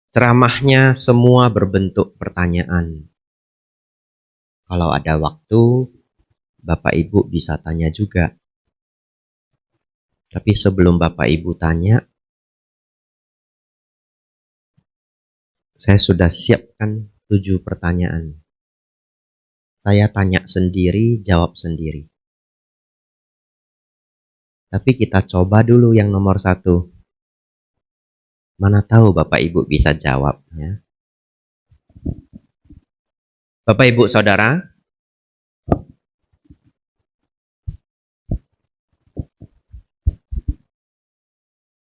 Ceramahnya semua berbentuk pertanyaan. Kalau ada waktu, Bapak Ibu bisa tanya juga. Tapi sebelum Bapak Ibu tanya, saya sudah siapkan 7 pertanyaan. Saya tanya sendiri, jawab sendiri. Tapi kita coba dulu yang nomor 1. Mana tahu Bapak Ibu bisa jawab, ya. Bapak Ibu Saudara,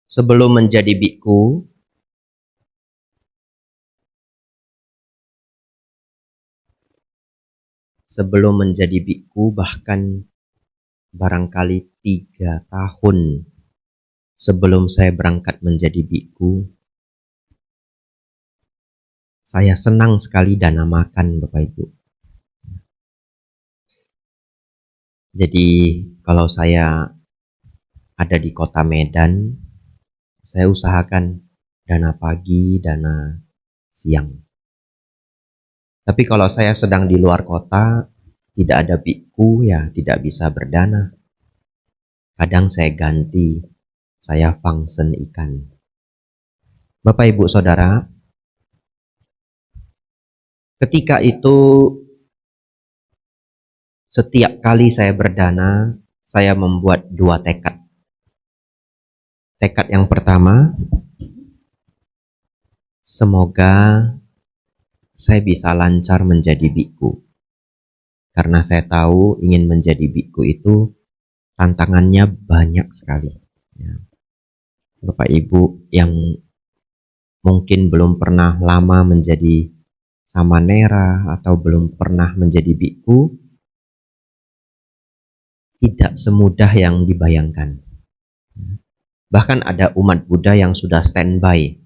sebelum menjadi biku, bahkan barangkali 3 tahun sebelum saya berangkat menjadi biku, saya senang sekali dana makan, Bapak Ibu. Jadi kalau saya ada di kota Medan, saya usahakan dana pagi, dana siang. Tapi kalau saya sedang di luar kota, tidak ada biku, ya tidak bisa berdana. Kadang saya ganti, saya fungsen ikan. Bapak Ibu Saudara, ketika itu setiap kali saya berdana, saya membuat 2 tekad. Tekad yang pertama, semoga saya bisa lancar menjadi biku. Karena saya tahu ingin menjadi biku itu tantangannya banyak sekali. Ya. Bapak Ibu yang mungkin belum pernah lama menjadi samanera atau belum pernah menjadi biku, tidak semudah yang dibayangkan. Bahkan ada umat Buddha yang sudah standby.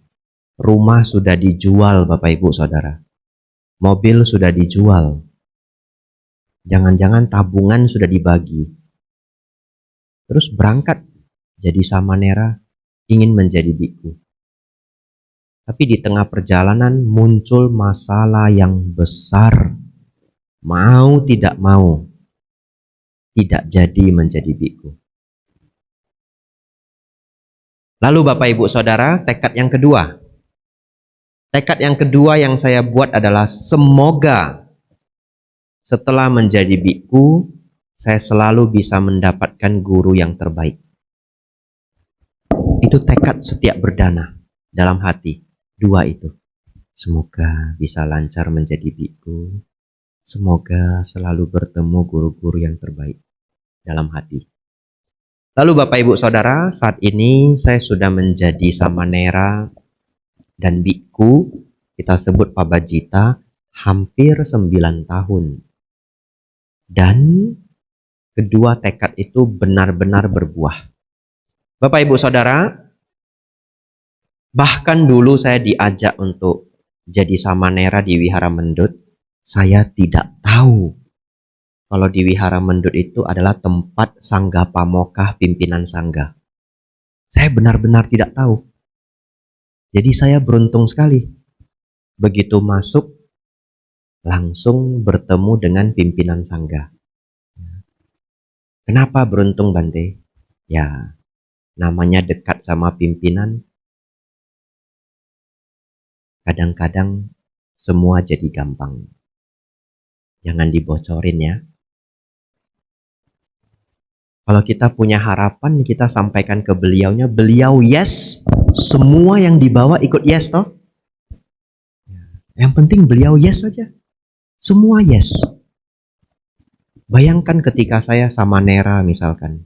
Rumah sudah dijual, Bapak Ibu Saudara. Mobil sudah dijual. Jangan-jangan tabungan sudah dibagi. Terus berangkat jadi samanera, ingin menjadi biku. Tapi di tengah perjalanan muncul masalah yang besar. Mau tidak mau, tidak jadi menjadi biku. Lalu Bapak Ibu Saudara, tekad yang kedua. Tekad yang kedua yang saya buat adalah semoga setelah menjadi biku, saya selalu bisa mendapatkan guru yang terbaik. Itu tekad setiap berdana dalam hati. 2 itu. Semoga bisa lancar menjadi biku. Semoga selalu bertemu guru-guru yang terbaik dalam hati. Lalu Bapak Ibu Saudara, saat ini saya sudah menjadi samanera dan biku, kita sebut Pabajita, hampir 9 tahun. Dan kedua tekad itu benar-benar berbuah. Bapak Ibu Saudara, bahkan dulu saya diajak untuk jadi samanera di Wihara Mendut. Saya tidak tahu kalau di Wihara Mendut itu adalah tempat Sangga Pamokah pimpinan Sangga. Saya benar-benar tidak tahu. Jadi saya beruntung sekali. Begitu masuk, langsung bertemu dengan pimpinan Sangga. Kenapa beruntung, Bante? Ya, namanya dekat sama pimpinan. Kadang-kadang semua jadi gampang. Jangan dibocorin ya. Kalau kita punya harapan, kita sampaikan ke beliaunya, beliau yes, semua yang dibawa ikut yes toh. Yang penting beliau yes saja. Semua yes. Bayangkan ketika saya samanera misalkan.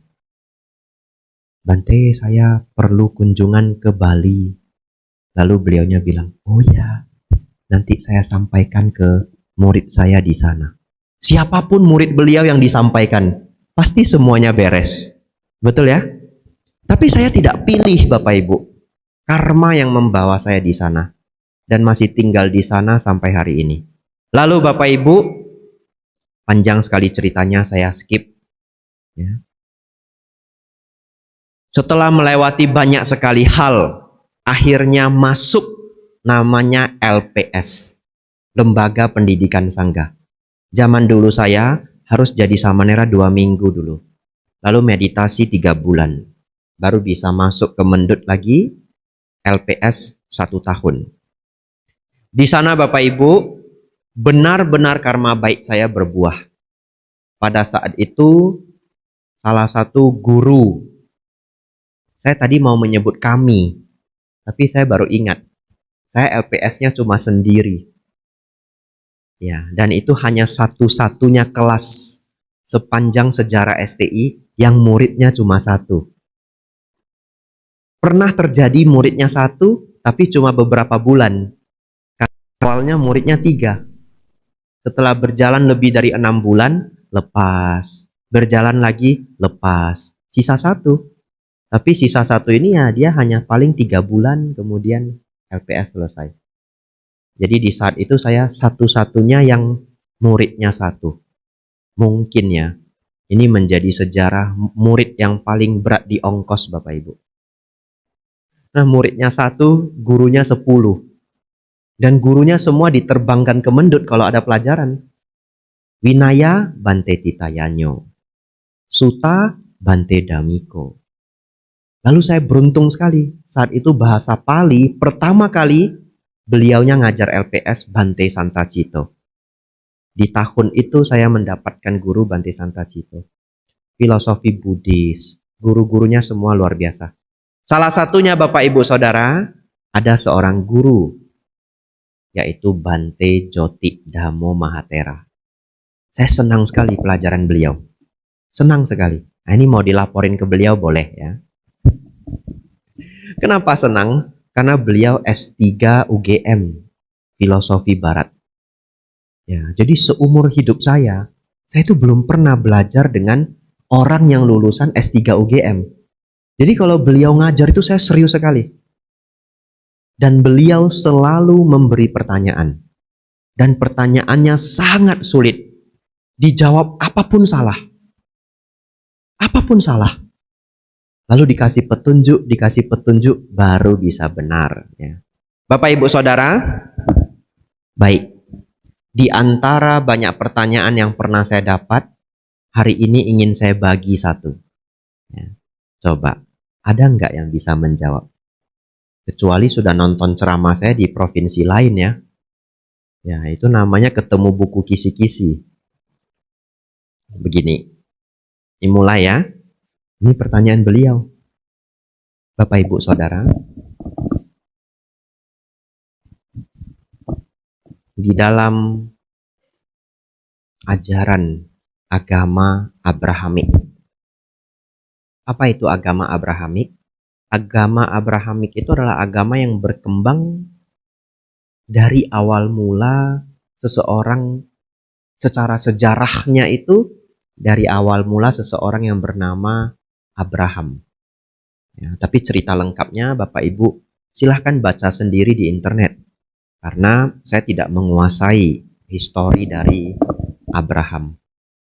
Bante, saya perlu kunjungan ke Bali. Lalu beliaunya bilang, oh ya, nanti saya sampaikan ke murid saya di sana. Siapapun murid beliau yang disampaikan, pasti semuanya beres. Betul ya? Tapi saya tidak pilih Bapak Ibu. Karma yang membawa saya di sana. Dan masih tinggal di sana sampai hari ini. Lalu Bapak Ibu, panjang sekali ceritanya, saya skip. Ya. Setelah melewati banyak sekali hal, akhirnya masuk namanya LPS, Lembaga Pendidikan Sangga. Zaman dulu saya harus jadi samanera 2 minggu dulu, lalu meditasi 3 bulan, baru bisa masuk ke Mendut lagi, LPS 1 tahun. Di sana Bapak Ibu, benar-benar karma baik saya berbuah. Pada saat itu, salah satu guru, saya tadi mau menyebut kami, tapi saya baru ingat, saya LPS-nya cuma sendiri. Ya, dan itu hanya satu-satunya kelas sepanjang sejarah STI yang muridnya cuma 1. Pernah terjadi muridnya 1, tapi cuma beberapa bulan. Awalnya muridnya 3. Setelah berjalan lebih dari 6 bulan, lepas. Berjalan lagi, lepas. Sisa 1. Tapi sisa 1 ini ya dia hanya paling 3 bulan kemudian LPS selesai. Jadi di saat itu saya satu-satunya yang muridnya 1. Mungkin ya, ini menjadi sejarah murid yang paling berat di ongkos Bapak Ibu. Nah muridnya 1, gurunya 10. Dan gurunya semua diterbangkan ke Mendut kalau ada pelajaran. Winaya Bante Titayanyo, Suta Bante Damiko. Lalu saya beruntung sekali, saat itu bahasa Pali pertama kali beliaunya ngajar LPS Bante Santacito. Di tahun itu saya mendapatkan guru Bante Santacito. Filosofi Buddhis, guru-gurunya semua luar biasa. Salah satunya Bapak Ibu Saudara, ada seorang guru, yaitu Bante Joti Dhammo Mahatera. Saya senang sekali pelajaran beliau. Senang sekali. Nah, ini mau dilaporin ke beliau boleh ya. Kenapa senang? Karena beliau S3 UGM, Filosofi Barat. Ya, jadi seumur hidup saya itu belum pernah belajar dengan orang yang lulusan S3 UGM. Jadi kalau beliau ngajar itu saya serius sekali. Dan beliau selalu memberi pertanyaan. Dan pertanyaannya sangat sulit. Dijawab apapun salah. Apapun salah. Lalu dikasih petunjuk, baru bisa benar. Ya. Bapak Ibu Saudara, baik. Di antara banyak pertanyaan yang pernah saya dapat, hari ini ingin saya bagi 1. Ya. Coba, ada nggak yang bisa menjawab? Kecuali sudah nonton ceramah saya di provinsi lain ya. Ya, itu namanya ketemu buku kisi-kisi. Begini, dimulai ya. Ini pertanyaan beliau. Bapak Ibu Saudara, di dalam ajaran agama Abrahamik. Apa itu agama Abrahamik? Agama Abrahamik itu adalah agama yang berkembang dari awal mula seseorang, secara sejarahnya itu dari awal mula seseorang yang bernama Abraham. Ya, tapi cerita lengkapnya Bapak Ibu silahkan baca sendiri di internet. Karena saya tidak menguasai histori dari Abraham.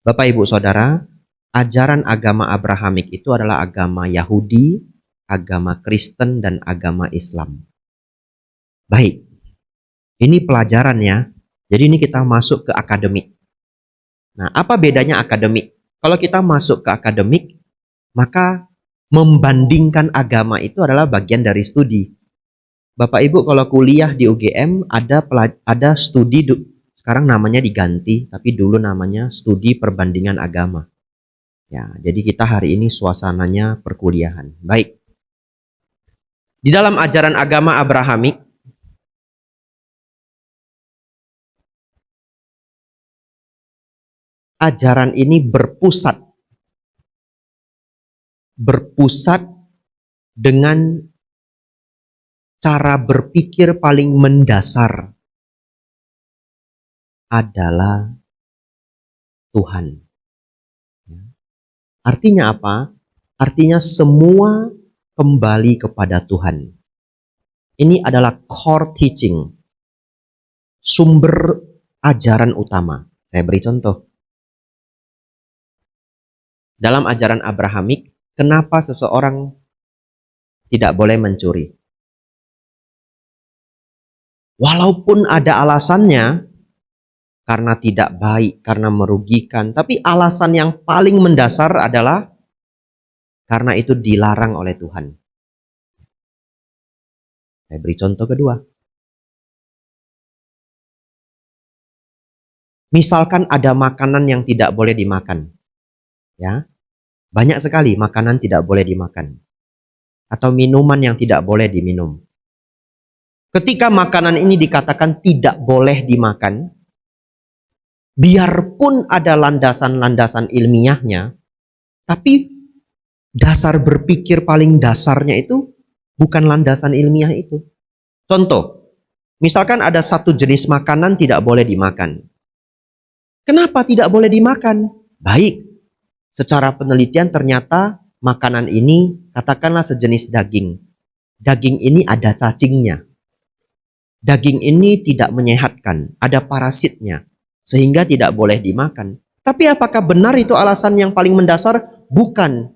Bapak Ibu Saudara, ajaran agama Abrahamik itu adalah agama Yahudi, agama Kristen, dan agama Islam. Baik, ini pelajarannya. Jadi ini kita masuk ke akademik. Nah, apa bedanya akademik? Kalau kita masuk ke akademik, maka membandingkan agama itu adalah bagian dari studi. Bapak Ibu kalau kuliah di UGM ada studi, sekarang namanya diganti, tapi dulu namanya studi perbandingan agama. Ya, jadi kita hari ini suasananya perkuliahan. Baik. Di dalam ajaran agama Abrahamik, ajaran ini berpusat dengan cara berpikir paling mendasar adalah Tuhan. Artinya apa? Artinya semua kembali kepada Tuhan. Ini adalah core teaching, sumber ajaran utama. Saya beri contoh. Dalam ajaran Abrahamik, kenapa seseorang tidak boleh mencuri? Walaupun ada alasannya, karena tidak baik, karena merugikan, tapi alasan yang paling mendasar adalah karena itu dilarang oleh Tuhan. Saya beri contoh kedua. Misalkan ada makanan yang tidak boleh dimakan. Ya. Banyak sekali makanan tidak boleh dimakan. Atau minuman yang tidak boleh diminum. Ketika makanan ini dikatakan tidak boleh dimakan, biarpun ada landasan-landasan ilmiahnya, tapi dasar berpikir paling dasarnya itu bukan landasan ilmiah itu. Contoh, misalkan ada satu jenis makanan tidak boleh dimakan. Kenapa tidak boleh dimakan? Baik, secara penelitian ternyata makanan ini katakanlah sejenis daging. Daging ini ada cacingnya. Daging ini tidak menyehatkan, ada parasitnya, sehingga tidak boleh dimakan. Tapi apakah benar itu alasan yang paling mendasar? Bukan.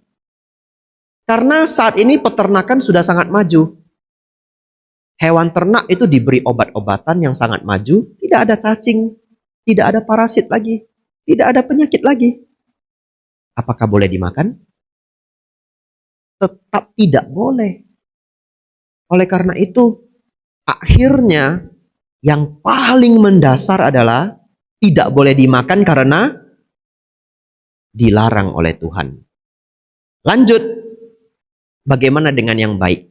Karena saat ini peternakan sudah sangat maju. Hewan ternak itu diberi obat-obatan yang sangat maju, tidak ada cacing, tidak ada parasit lagi, tidak ada penyakit lagi. Apakah boleh dimakan? Tetap tidak boleh. Oleh karena itu, akhirnya yang paling mendasar adalah tidak boleh dimakan karena dilarang oleh Tuhan. Lanjut, bagaimana dengan yang baik?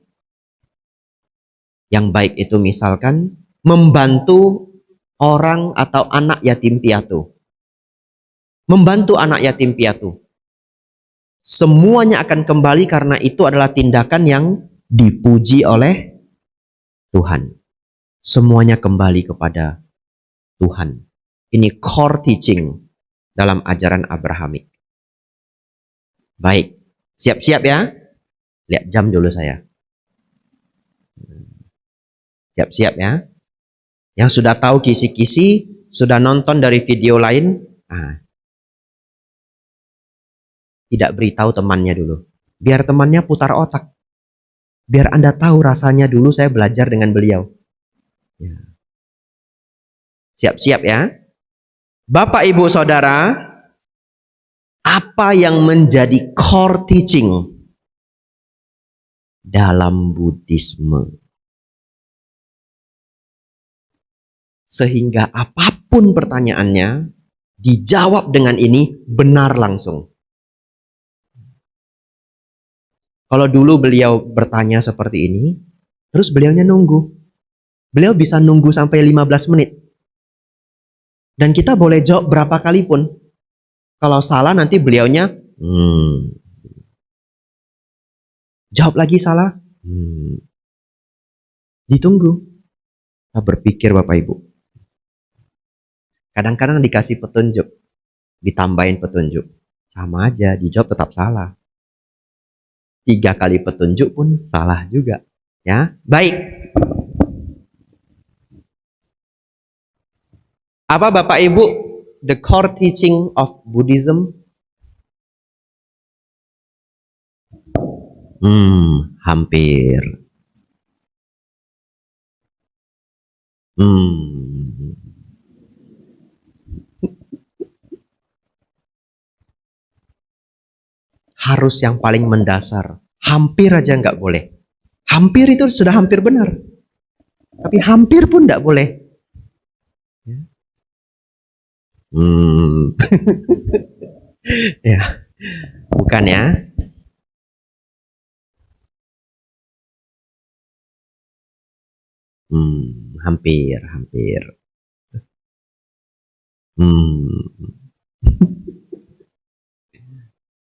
Yang baik itu misalkan membantu orang atau anak yatim piatu. Membantu anak yatim piatu. Semuanya akan kembali karena itu adalah tindakan yang dipuji oleh Tuhan. Semuanya kembali kepada Tuhan. Ini core teaching dalam ajaran Abrahamik. Baik, siap-siap ya. Lihat jam dulu saya. Siap-siap ya. Yang sudah tahu kisi-kisi, sudah nonton dari video lain, tidak beritahu temannya dulu. Biar temannya putar otak. Biar Anda tahu rasanya dulu saya belajar dengan beliau. Siap-siap ya. Bapak, Ibu, Saudara, apa yang menjadi core teaching dalam Buddhisme? Sehingga apapun pertanyaannya, dijawab dengan ini benar langsung. Kalau dulu beliau bertanya seperti ini, terus beliaunya nunggu. Beliau bisa nunggu sampai 15 menit. Dan kita boleh jawab berapa kali pun. Kalau salah nanti beliaunya, jawab lagi salah. Ditunggu. Kita berpikir Bapak Ibu. Kadang-kadang dikasih petunjuk, ditambahin petunjuk. Sama aja, dijawab tetap salah. 3 kali petunjuk pun salah juga. Ya, baik. Apa Bapak Ibu the core teaching of Buddhism? Hampir. Harus yang paling mendasar. Hampir aja nggak boleh. Hampir itu sudah hampir benar. Tapi hampir pun nggak boleh. Ya, bukan ya. Hampir.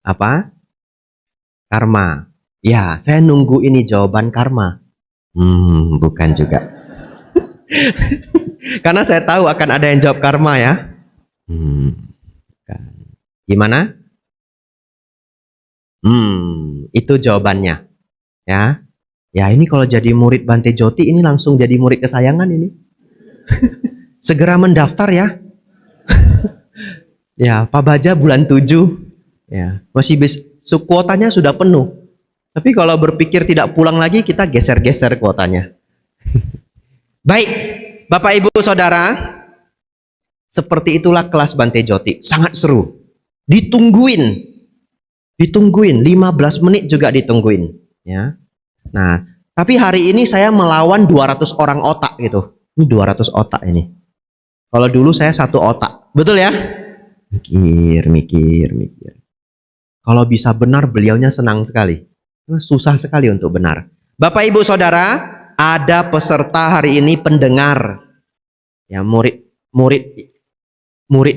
Apa? Karma. Ya, saya nunggu ini jawaban karma. Bukan juga. Karena saya tahu akan ada yang jawab karma ya. Gimana? Itu jawabannya. Ya. Ya, ini kalau jadi murid Bante Joti ini langsung jadi murid kesayangan ini. Segera mendaftar ya. Ya, Pak Baja bulan 7. Ya, masih kuotanya sudah penuh. Tapi kalau berpikir tidak pulang lagi, kita geser-geser kuotanya. Baik, Bapak Ibu Saudara, seperti itulah kelas Bante Joti. Sangat seru. Ditungguin. 15 menit juga ditungguin. Ya. Nah, tapi hari ini saya melawan 200 orang otak gitu. Ini 200 otak ini. Kalau dulu saya satu otak. Betul ya? Mikir. Kalau bisa benar, beliaunya senang sekali. Susah sekali untuk benar. Bapak Ibu Saudara, ada peserta hari ini pendengar. Ya, murid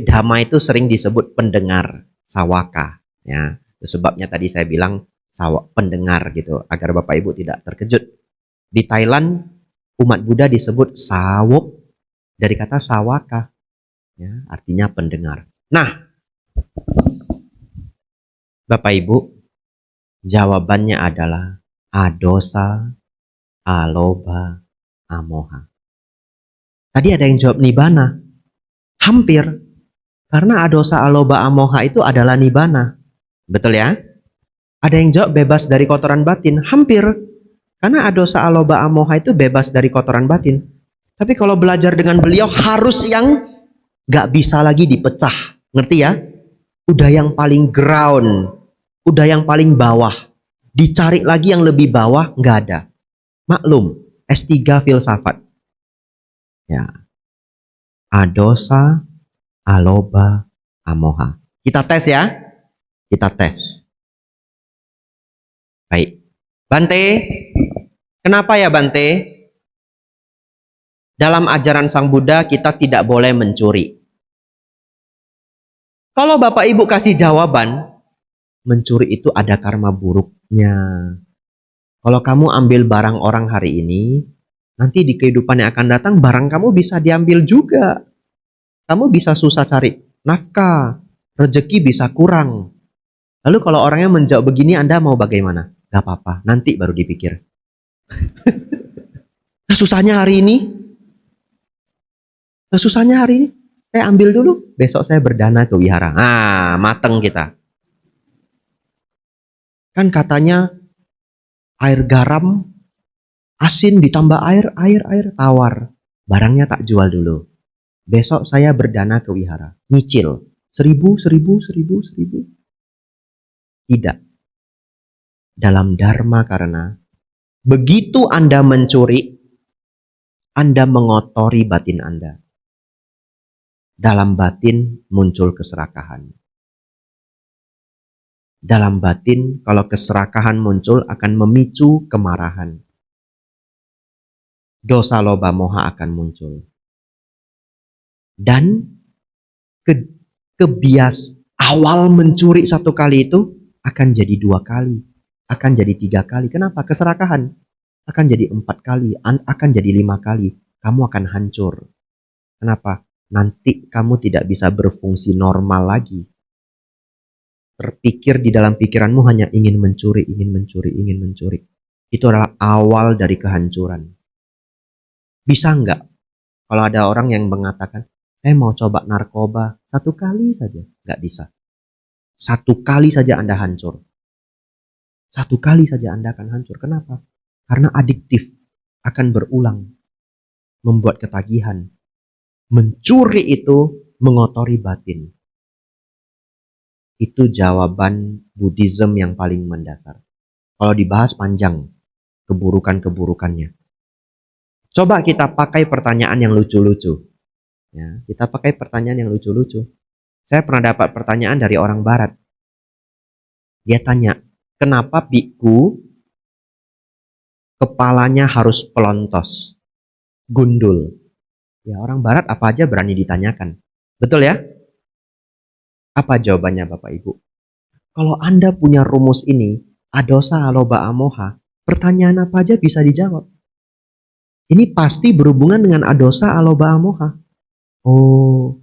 Dhamma itu sering disebut pendengar, sawaka. Ya, sebabnya tadi saya bilang pendengar gitu, agar Bapak Ibu tidak terkejut. Di Thailand, umat Buddha disebut sawok dari kata sawaka. Ya, artinya pendengar. Nah, Bapak Ibu, jawabannya adalah adosa, aloba, amoha. Tadi ada yang jawab nibbana. Hampir. Karena adosa, aloba, amoha itu adalah nibbana. Betul ya? Ada yang jawab bebas dari kotoran batin. Hampir. Karena adosa, aloba, amoha itu bebas dari kotoran batin. Tapi kalau belajar dengan beliau harus yang gak bisa lagi dipecah. Ngerti ya? Udah yang paling ground. Udah yang paling bawah. Dicari lagi yang lebih bawah, nggak ada. Maklum, S3 filsafat. Ya. Adosa, aloba, amoha. Kita tes ya. Kita tes. Baik. Bante, kenapa ya Bante? Dalam ajaran Sang Buddha kita tidak boleh mencuri. Kalau Bapak Ibu kasih jawaban, mencuri itu ada karma buruknya. Kalau kamu ambil barang orang hari ini, nanti di kehidupan yang akan datang barang kamu bisa diambil juga. Kamu bisa susah cari nafkah, rezeki bisa kurang. Lalu kalau orangnya menjawab begini, Anda mau bagaimana? Gak apa-apa, nanti baru dipikir. Nah, susahnya hari ini. Saya ambil dulu, besok saya berdana ke wihara. Nah, mateng kita. Kan katanya air garam, asin ditambah air, tawar. Barangnya tak jual dulu. Besok saya berdana ke wihara. Nyicil. 1000. Tidak. Dalam dharma karena begitu Anda mencuri, Anda mengotori batin Anda. Dalam batin muncul keserakahan. Dalam batin, kalau keserakahan muncul akan memicu kemarahan. Dosa, loba, moha akan muncul. Dan awal mencuri 1 kali itu akan jadi 2 kali. Akan jadi 3 kali. Kenapa? Keserakahan. Akan jadi 4 kali. Akan jadi 5 kali. Kamu akan hancur. Kenapa? Nanti kamu tidak bisa berfungsi normal lagi. Terpikir di dalam pikiranmu hanya ingin mencuri. Itu adalah awal dari kehancuran. Bisa nggak? Kalau ada orang yang mengatakan, saya mau coba narkoba 1 kali saja. Nggak bisa. 1 kali saja Anda hancur. 1 kali saja Anda akan hancur. Kenapa? Karena adiktif. Akan berulang. Membuat ketagihan. Mencuri itu mengotori batin. Itu jawaban Buddhism yang paling mendasar. Kalau dibahas panjang keburukan-keburukannya. Coba kita pakai pertanyaan yang lucu-lucu. Ya, kita pakai pertanyaan yang lucu-lucu. Saya pernah dapat pertanyaan dari orang barat. Dia tanya, kenapa biku kepalanya harus pelontos, gundul? Ya, orang barat apa aja berani ditanyakan. Betul ya? Apa jawabannya Bapak Ibu? Kalau Anda punya rumus ini, adosa, aloba, amoha, pertanyaan apa aja bisa dijawab. Ini pasti berhubungan dengan adosa, aloba, amoha. Oh,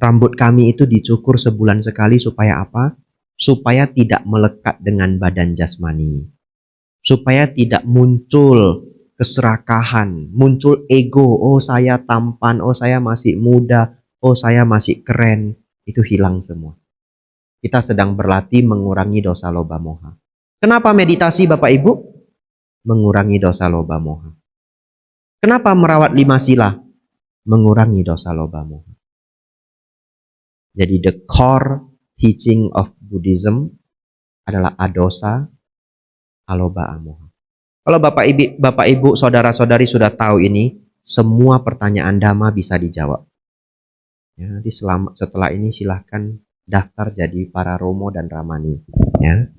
rambut kami itu dicukur sebulan sekali supaya apa? Supaya tidak melekat dengan badan jasmani. Supaya tidak muncul keserakahan, muncul ego. Oh, saya tampan, oh saya masih muda, oh saya masih keren. Itu hilang semua. Kita sedang berlatih mengurangi dosa loba moha. Kenapa meditasi Bapak Ibu? Mengurangi dosa loba moha. Kenapa merawat 5 sila? mengurangi dosa loba moha. Jadi the core teaching of Buddhism adalah adosa, aloba, amoha. Kalau Bapak Ibu, saudara-saudari sudah tahu ini, semua pertanyaan Dhamma bisa dijawab. Ya, nanti setelah ini silahkan daftar jadi para Romo dan Ramani. Ya.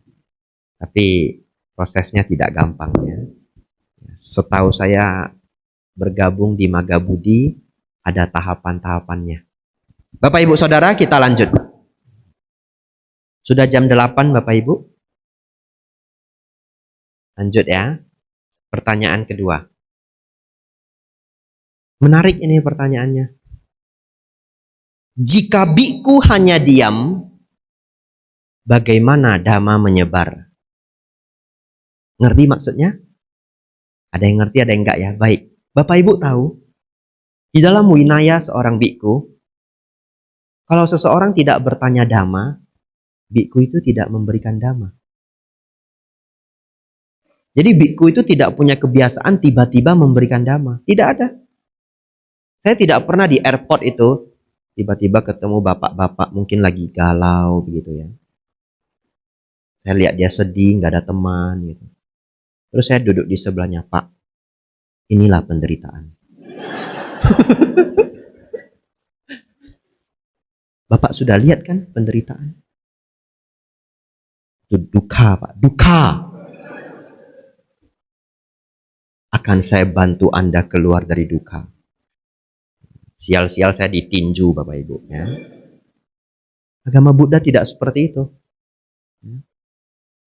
Tapi prosesnya tidak gampang. Ya. Setahu saya bergabung di Magabudi ada tahapan-tahapannya. Bapak Ibu Saudara, kita lanjut. Sudah jam 8 Bapak Ibu? Lanjut ya. Pertanyaan kedua. Menarik ini pertanyaannya. Jika biku hanya diam, bagaimana Dhamma menyebar? Ngerti maksudnya? Ada yang ngerti, ada yang enggak ya? Baik. Bapak Ibu tahu, di dalam winaya seorang biku, kalau seseorang tidak bertanya Dhamma, biku itu tidak memberikan Dhamma. Jadi biku itu tidak punya kebiasaan tiba-tiba memberikan Dhamma. Tidak ada. Saya tidak pernah di airport itu tiba-tiba ketemu bapak-bapak mungkin lagi galau begitu ya. Saya lihat dia sedih, nggak ada teman gitu. Terus saya duduk di sebelahnya, Pak, inilah penderitaan. Bapak sudah lihat kan penderitaan? Itu duka, Pak, duka. Akan saya bantu Anda keluar dari duka. Sial-sial saya ditinju Bapak Ibu. Ya. Agama Buddha tidak seperti itu. Ya.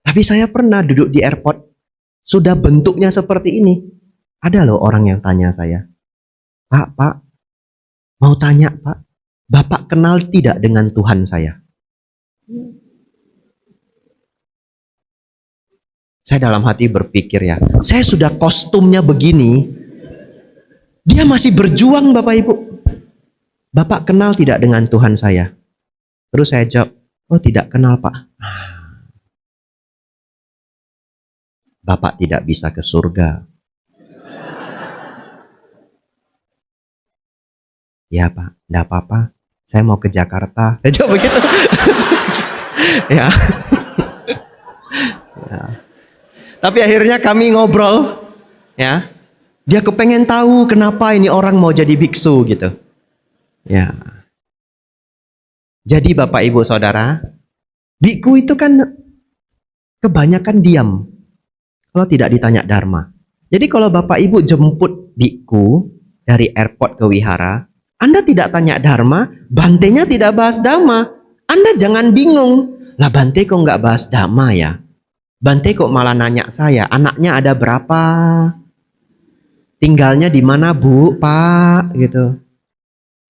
Tapi saya pernah duduk di airport, sudah bentuknya seperti ini. Ada loh orang yang tanya saya, Pak, mau tanya Pak, Bapak kenal tidak dengan Tuhan saya? Saya dalam hati berpikir ya, saya sudah kostumnya begini, dia masih berjuang Bapak Ibu. Bapak kenal tidak dengan Tuhan saya? Terus saya jawab, oh tidak kenal Pak. Bapak tidak bisa ke surga. Ya Pak, enggak apa-apa. Saya mau ke Jakarta. Saya jawab begitu. Ya. Ya. Tapi akhirnya kami ngobrol. Ya. Dia kepengen tahu kenapa ini orang mau jadi biksu gitu. Ya. Jadi Bapak Ibu Saudara, biku itu kan kebanyakan diam kalau tidak ditanya Dharma. Jadi kalau Bapak Ibu jemput biku dari airport ke wihara, Anda tidak tanya Dharma, Bantenya tidak bahas Dhamma. Anda jangan bingung. Lah Bante kok nggak bahas Dhamma ya? Bante kok malah nanya saya, anaknya ada berapa? Tinggalnya di mana Bu, Pak? Gitu.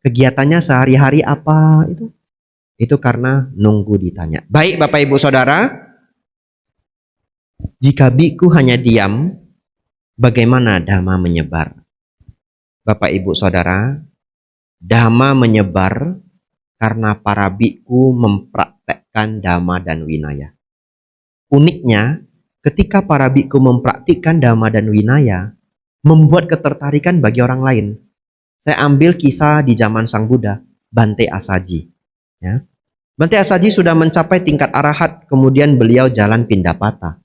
Kegiatannya sehari-hari apa? Itu karena nunggu ditanya. Baik Bapak Ibu Saudara, jika biku hanya diam, bagaimana Dhamma menyebar? Bapak Ibu Saudara, Dhamma menyebar karena para biku mempraktekkan Dhamma dan Winaya. Uniknya, ketika para biku mempraktikkan Dhamma dan Winaya, membuat ketertarikan bagi orang lain. Saya ambil kisah di zaman Sang Buddha, Bante Asaji. Ya. Bante Asaji sudah mencapai tingkat arahat, kemudian beliau jalan Pindapata.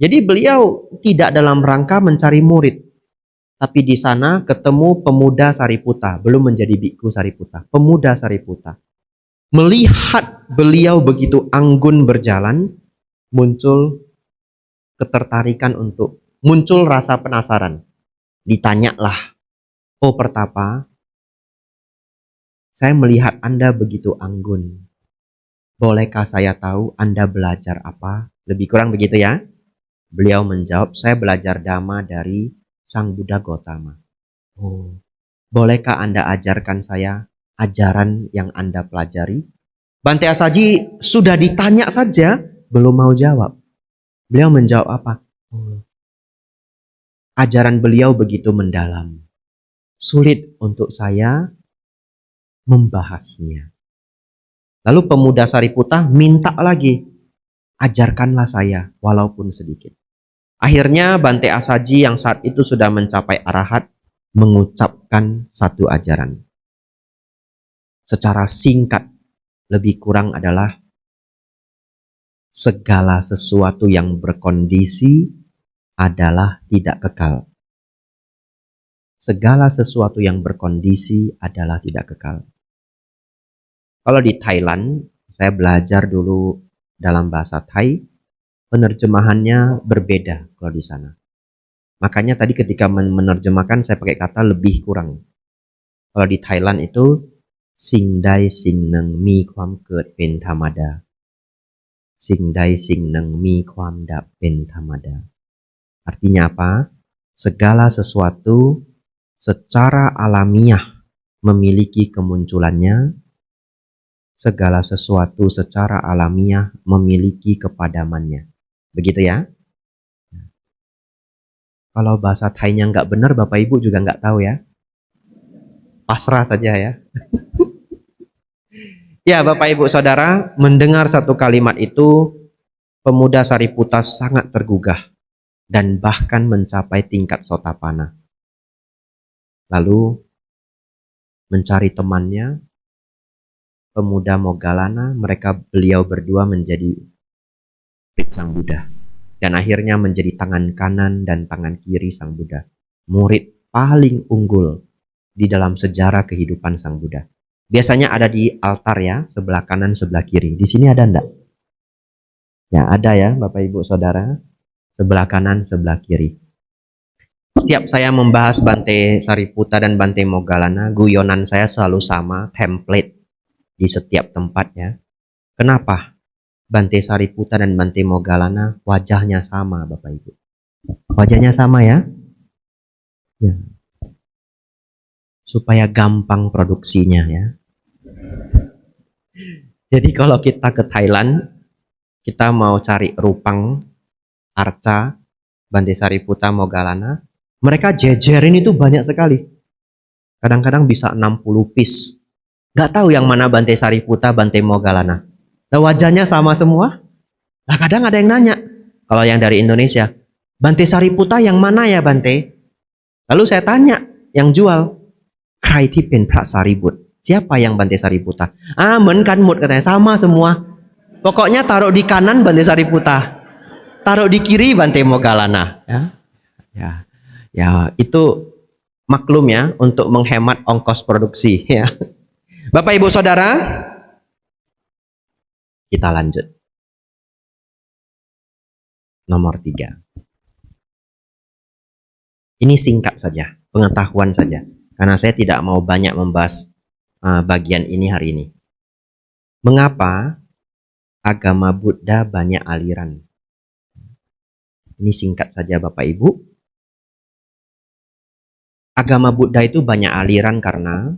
Jadi beliau tidak dalam rangka mencari murid. Tapi di sana ketemu pemuda Sariputta, belum menjadi biku Sariputta, pemuda Sariputta. Melihat beliau begitu anggun berjalan, muncul ketertarikan muncul rasa penasaran. Ditanyalah, oh Pertapa, saya melihat Anda begitu anggun. Bolehkah saya tahu Anda belajar apa? Lebih kurang begitu ya. Beliau menjawab, saya belajar Dhamma dari Sang Buddha Gautama. Oh, bolehkah Anda ajarkan saya ajaran yang Anda pelajari? Bante Asaji sudah ditanya saja, belum mau jawab. Beliau menjawab apa? Oh, ajaran beliau begitu mendalam. Sulit untuk saya membahasnya. Lalu pemuda Sariputta minta lagi, ajarkanlah saya walaupun sedikit. Akhirnya Bante Asaji yang saat itu sudah mencapai arahat mengucapkan satu ajaran. Secara singkat, lebih kurang adalah segala sesuatu yang berkondisi adalah tidak kekal. Segala sesuatu yang berkondisi adalah tidak kekal. Kalau di Thailand, saya belajar dulu dalam bahasa Thai, penerjemahannya berbeda kalau di sana. Makanya tadi ketika menerjemahkan saya pakai kata lebih kurang. Kalau di Thailand ituสิ่งใดสิ่งหนึ่งมีความเกิดเป็นธรรมดา สิ่งใดสิ่งหนึ่งมีความดับเป็นธรรมดา. Artinya apa? Segala sesuatu secara alamiah memiliki kemunculannya, segala sesuatu secara alamiah memiliki kepadamannya. Begitu ya? Kalau bahasa Thainya nggak benar, Bapak Ibu juga nggak tahu ya. Pasrah saja ya. Ya, Bapak Ibu Saudara, mendengar satu kalimat itu, pemuda Sariputta sangat tergugah dan bahkan mencapai tingkat sotapana. Lalu mencari temannya, pemuda Moggallana, beliau berdua menjadi murid Sang Buddha. Dan akhirnya menjadi tangan kanan dan tangan kiri Sang Buddha. Murid paling unggul di dalam sejarah kehidupan Sang Buddha. Biasanya ada di altar ya, sebelah kanan, sebelah kiri. Di sini ada enggak? Ya, ada ya, Bapak Ibu Saudara. Sebelah kanan, sebelah kiri. Setiap saya membahas Bante Sariputta dan Bante Moggallana, guyonan saya selalu sama, template di setiap tempatnya. Kenapa? Bante Sariputta dan Bante Moggallana wajahnya sama, Bapak Ibu. Wajahnya sama ya? Ya. Supaya gampang produksinya ya. Jadi kalau kita ke Thailand, kita mau cari Rupang, Arca, Bante Sariputta, Moggallana, mereka jejerin itu banyak sekali. Kadang-kadang bisa 60 piece. Gak tahu yang mana Bante Sariputta, Bante Moggallana. Nah, wajahnya sama semua. Nah, kadang ada yang nanya, kalau yang dari Indonesia, Bante Sariputta yang mana ya Bante? Lalu saya tanya, yang jual,ใคร ที่เป็นพระ Sariputta? Siapa yang Bante Sariputta? Ah, เหมือนกันหมด katanya, sama semua. Pokoknya taruh di kanan Bante Sariputta, taruh di kiri Bante Moggallana. Ya, itu maklum ya, untuk menghemat ongkos produksi ya. Bapak Ibu Saudara, kita lanjut. Nomor 3. Ini singkat saja, pengetahuan saja, karena saya tidak mau banyak membahas bagian ini hari ini. Mengapa agama Buddha banyak aliran? Ini singkat saja Bapak Ibu. Agama Buddha itu banyak aliran karena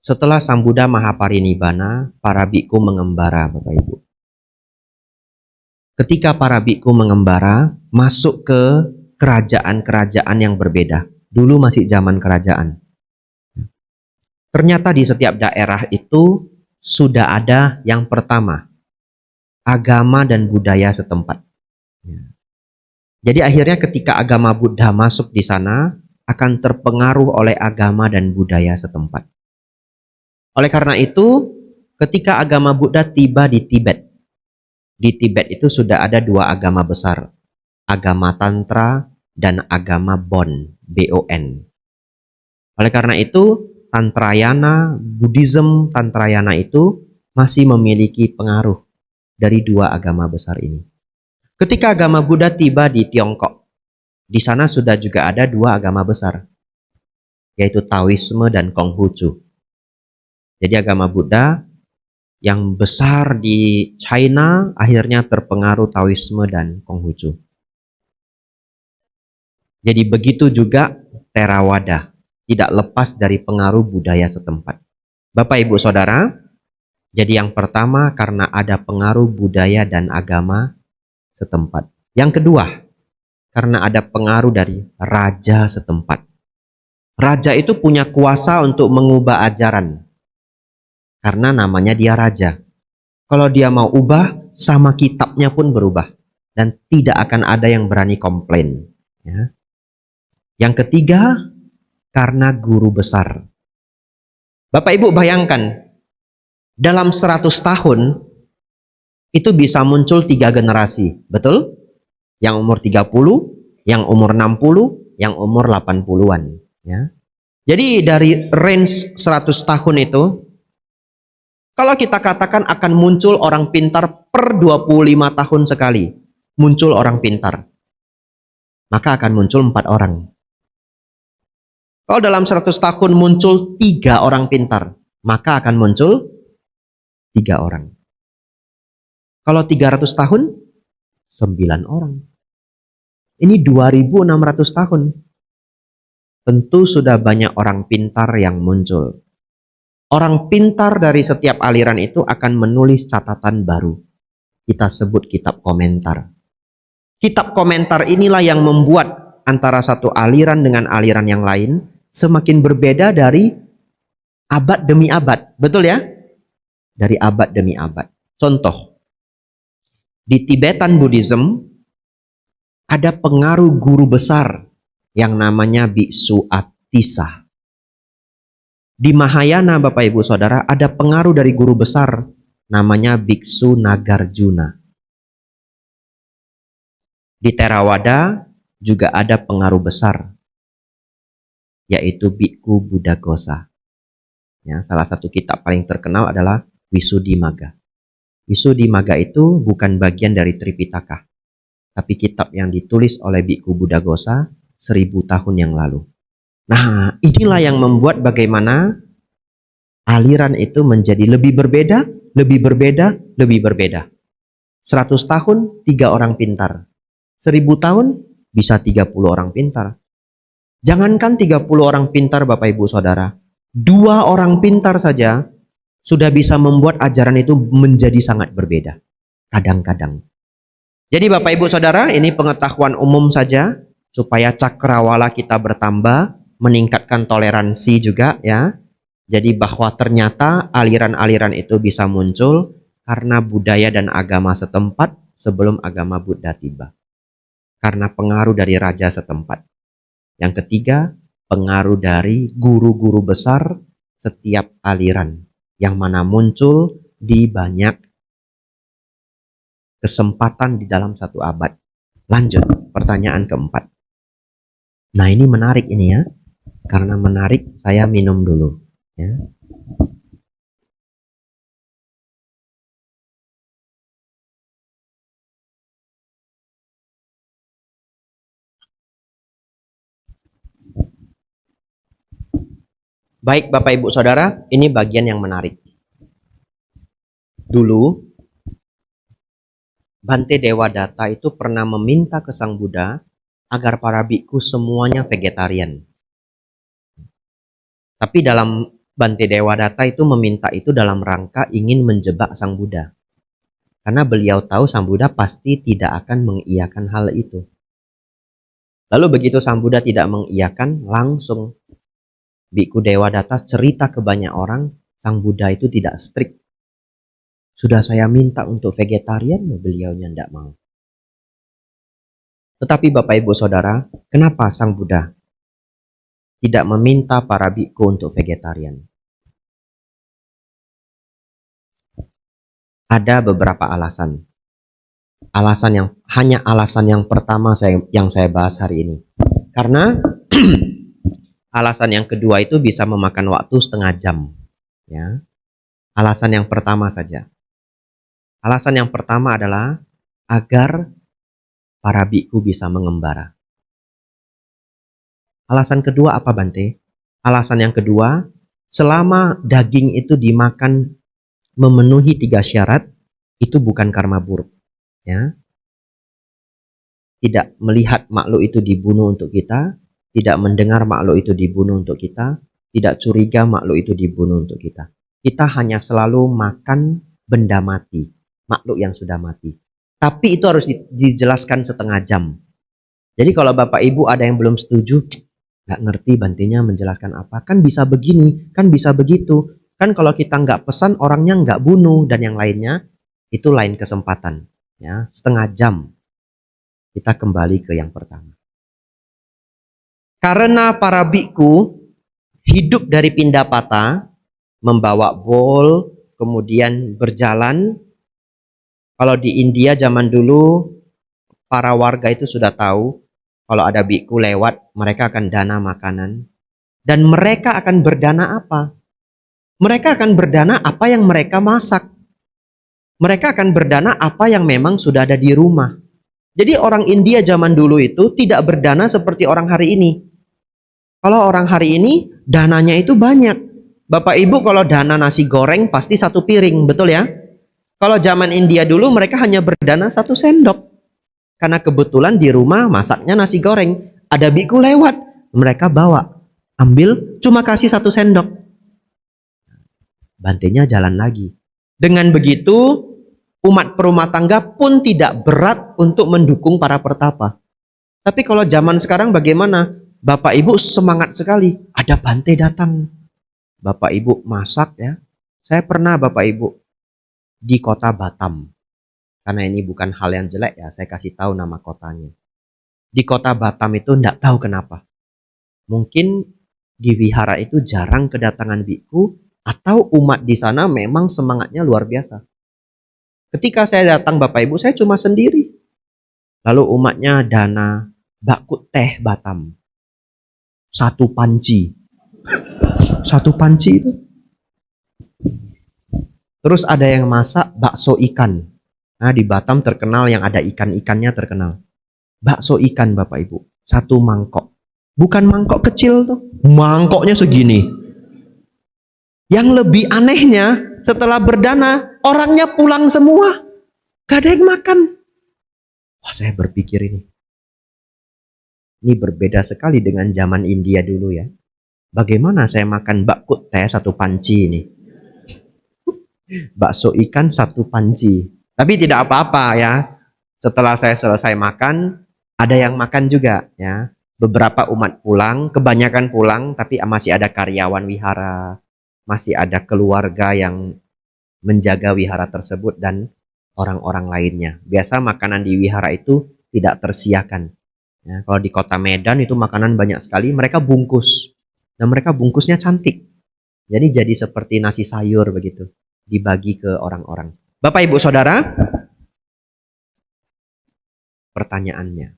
setelah Sang Buddha Mahaparinibbana, para biku mengembara, Bapak Ibu. Ketika para biku mengembara, masuk ke kerajaan-kerajaan yang berbeda. Dulu masih zaman kerajaan. Ternyata di setiap daerah itu sudah ada yang pertama, agama dan budaya setempat. Jadi akhirnya ketika agama Buddha masuk di sana, akan terpengaruh oleh agama dan budaya setempat. Oleh karena itu, ketika agama Buddha tiba di Tibet itu sudah ada 2 agama besar, agama Tantra dan agama Bon, B-O-N. Oleh karena itu, Tantrayana, Buddhism Tantrayana itu masih memiliki pengaruh dari 2 agama besar ini. Ketika agama Buddha tiba di Tiongkok, di sana sudah juga ada 2 agama besar, yaitu Taoisme dan Konghucu. Jadi agama Buddha yang besar di China akhirnya terpengaruh Taoisme dan Konghucu. Jadi begitu juga Theravada, tidak lepas dari pengaruh budaya setempat. Bapak Ibu Saudara, jadi yang pertama karena ada pengaruh budaya dan agama setempat. Yang kedua, karena ada pengaruh dari raja setempat. Raja itu punya kuasa untuk mengubah ajaran, karena namanya dia raja. Kalau dia mau ubah, sama kitabnya pun berubah. Dan tidak akan ada yang berani komplain. Ya. Yang ketiga, karena guru besar. Bapak Ibu bayangkan, dalam 100 tahun, itu bisa muncul 3 generasi, betul? Yang umur 30, yang umur 60, yang umur 80-an. Ya. Jadi dari range 100 tahun itu, kalau kita katakan akan muncul orang pintar per 25 tahun sekali, muncul orang pintar, maka akan muncul 4 orang. Kalau dalam 100 tahun muncul 3 orang pintar, maka akan muncul 3 orang. Kalau 300 tahun, 9 orang. Ini 2600 tahun. Tentu sudah banyak orang pintar yang muncul. Orang pintar dari setiap aliran itu akan menulis catatan baru. Kita sebut kitab komentar. Kitab komentar inilah yang membuat antara satu aliran dengan aliran yang lain semakin berbeda dari abad demi abad. Betul ya? Dari abad demi abad. Contoh, di Tibetan Buddhism ada pengaruh guru besar yang namanya Biksu Atisa. Di Mahayana, Bapak Ibu Saudara, ada pengaruh dari guru besar namanya Biksu Nagarjuna. Di Theravada juga ada pengaruh besar, yaitu Bhikkhu Buddhaghosa. Ya, salah satu kitab paling terkenal adalah Visuddhimagga. Visuddhimagga itu bukan bagian dari Tripitaka, tapi kitab yang ditulis oleh Bhikkhu Buddhaghosa 1000 tahun yang lalu. Nah, inilah yang membuat bagaimana aliran itu menjadi lebih berbeda, lebih berbeda, lebih berbeda. 100 tahun, 3 orang pintar. 1000 tahun, bisa 30 orang pintar. Jangankan 30 orang pintar, Bapak Ibu Saudara, 2 orang pintar saja sudah bisa membuat ajaran itu menjadi sangat berbeda. Kadang-kadang. Jadi Bapak Ibu Saudara, ini pengetahuan umum saja, supaya cakrawala kita bertambah, meningkatkan toleransi juga ya. Jadi bahwa ternyata aliran-aliran itu bisa muncul karena budaya dan agama setempat sebelum agama Buddha tiba. Karena pengaruh dari raja setempat. Yang ketiga, pengaruh dari guru-guru besar setiap aliran yang mana muncul di banyak kesempatan di dalam satu abad. Lanjut, pertanyaan keempat. Nah, ini menarik ini ya. Karena menarik, saya minum dulu. Ya. Baik Bapak Ibu Saudara, ini bagian yang menarik. Dulu, Bante Dewadatta itu pernah meminta ke Sang Buddha agar para bikku semuanya vegetarian. Tapi dalam Bante Dewadatta itu meminta itu dalam rangka ingin menjebak Sang Buddha. Karena beliau tahu Sang Buddha pasti tidak akan mengiyakan hal itu. Lalu begitu Sang Buddha tidak mengiyakan, langsung Bikku Dewadatta cerita ke banyak orang, Sang Buddha itu tidak strict. Sudah saya minta untuk vegetarian, beliaunya tidak mau. Tetapi Bapak Ibu Saudara, kenapa Sang Buddha tidak meminta para bikku untuk vegetarian? Ada beberapa alasan. Alasan yang pertama yang saya bahas hari ini. Karena alasan yang kedua itu bisa memakan waktu setengah jam. Ya. Alasan yang pertama saja. Alasan yang pertama adalah agar para bikku bisa mengembara. Alasan kedua apa Bante? Alasan yang kedua, selama daging itu dimakan memenuhi 3 syarat, itu bukan karma buruk. Ya. Tidak melihat makhluk itu dibunuh untuk kita, tidak mendengar makhluk itu dibunuh untuk kita, tidak curiga makhluk itu dibunuh untuk kita. Kita hanya selalu makan benda mati, makhluk yang sudah mati. Tapi itu harus dijelaskan setengah jam. Jadi kalau Bapak Ibu ada yang belum setuju, nggak ngerti Bantenya menjelaskan apa, kan bisa begini, kan bisa begitu. Kan kalau kita nggak pesan, orangnya nggak bunuh, dan yang lainnya, itu lain kesempatan. Ya, setengah jam. Kita kembali ke yang pertama. Karena para biku hidup dari Pindapata, membawa bowl, kemudian berjalan. Kalau di India zaman dulu, para warga itu sudah tahu, kalau ada biku lewat, mereka akan dana makanan. Dan mereka akan berdana apa? Mereka akan berdana apa yang mereka masak. Mereka akan berdana apa yang memang sudah ada di rumah. Jadi orang India zaman dulu itu tidak berdana seperti orang hari ini. Kalau orang hari ini, dananya itu banyak. Bapak Ibu kalau dana nasi goreng pasti satu piring, betul ya? Kalau zaman India dulu mereka hanya berdana satu sendok. Karena kebetulan di rumah masaknya nasi goreng. Ada biku lewat, mereka bawa. Ambil, cuma kasih satu sendok. Bantenya jalan lagi. Dengan begitu, umat perumah tangga pun tidak berat untuk mendukung para pertapa. Tapi kalau zaman sekarang bagaimana? Bapak Ibu semangat sekali. Ada Bante datang. Bapak Ibu masak ya. Saya pernah Bapak Ibu di kota Batam. Karena ini bukan hal yang jelek ya, saya kasih tahu nama kotanya. Di kota Batam itu enggak tahu kenapa. Mungkin di wihara itu jarang kedatangan biku, atau umat di sana memang semangatnya luar biasa. Ketika saya datang Bapak Ibu, saya cuma sendiri. Lalu umatnya dana bakut teh Batam. Satu panci. Satu panci itu. Terus ada yang masak bakso ikan. Nah, di Batam terkenal yang ada ikan-ikannya terkenal. Bakso ikan Bapak Ibu. Satu mangkok. Bukan mangkok kecil tuh. Mangkoknya segini. Yang lebih anehnya, setelah berdana, orangnya pulang semua. Gak ada yang makan. Wah, saya berpikir ini. Ini berbeda sekali dengan zaman India dulu ya. Bagaimana saya makan bakut teh satu panci ini. Bakso ikan satu panci. Tapi tidak apa-apa ya. Setelah saya selesai makan, ada yang makan juga ya. Beberapa umat pulang, kebanyakan pulang, tapi masih ada karyawan wihara, masih ada keluarga yang menjaga wihara tersebut dan orang-orang lainnya. Biasa makanan di wihara itu tidak tersiakan. Ya, kalau di kota Medan itu makanan banyak sekali, mereka bungkus. Dan mereka bungkusnya cantik. Jadi seperti nasi sayur begitu. Dibagi ke orang-orang. Bapak Ibu Saudara, pertanyaannya.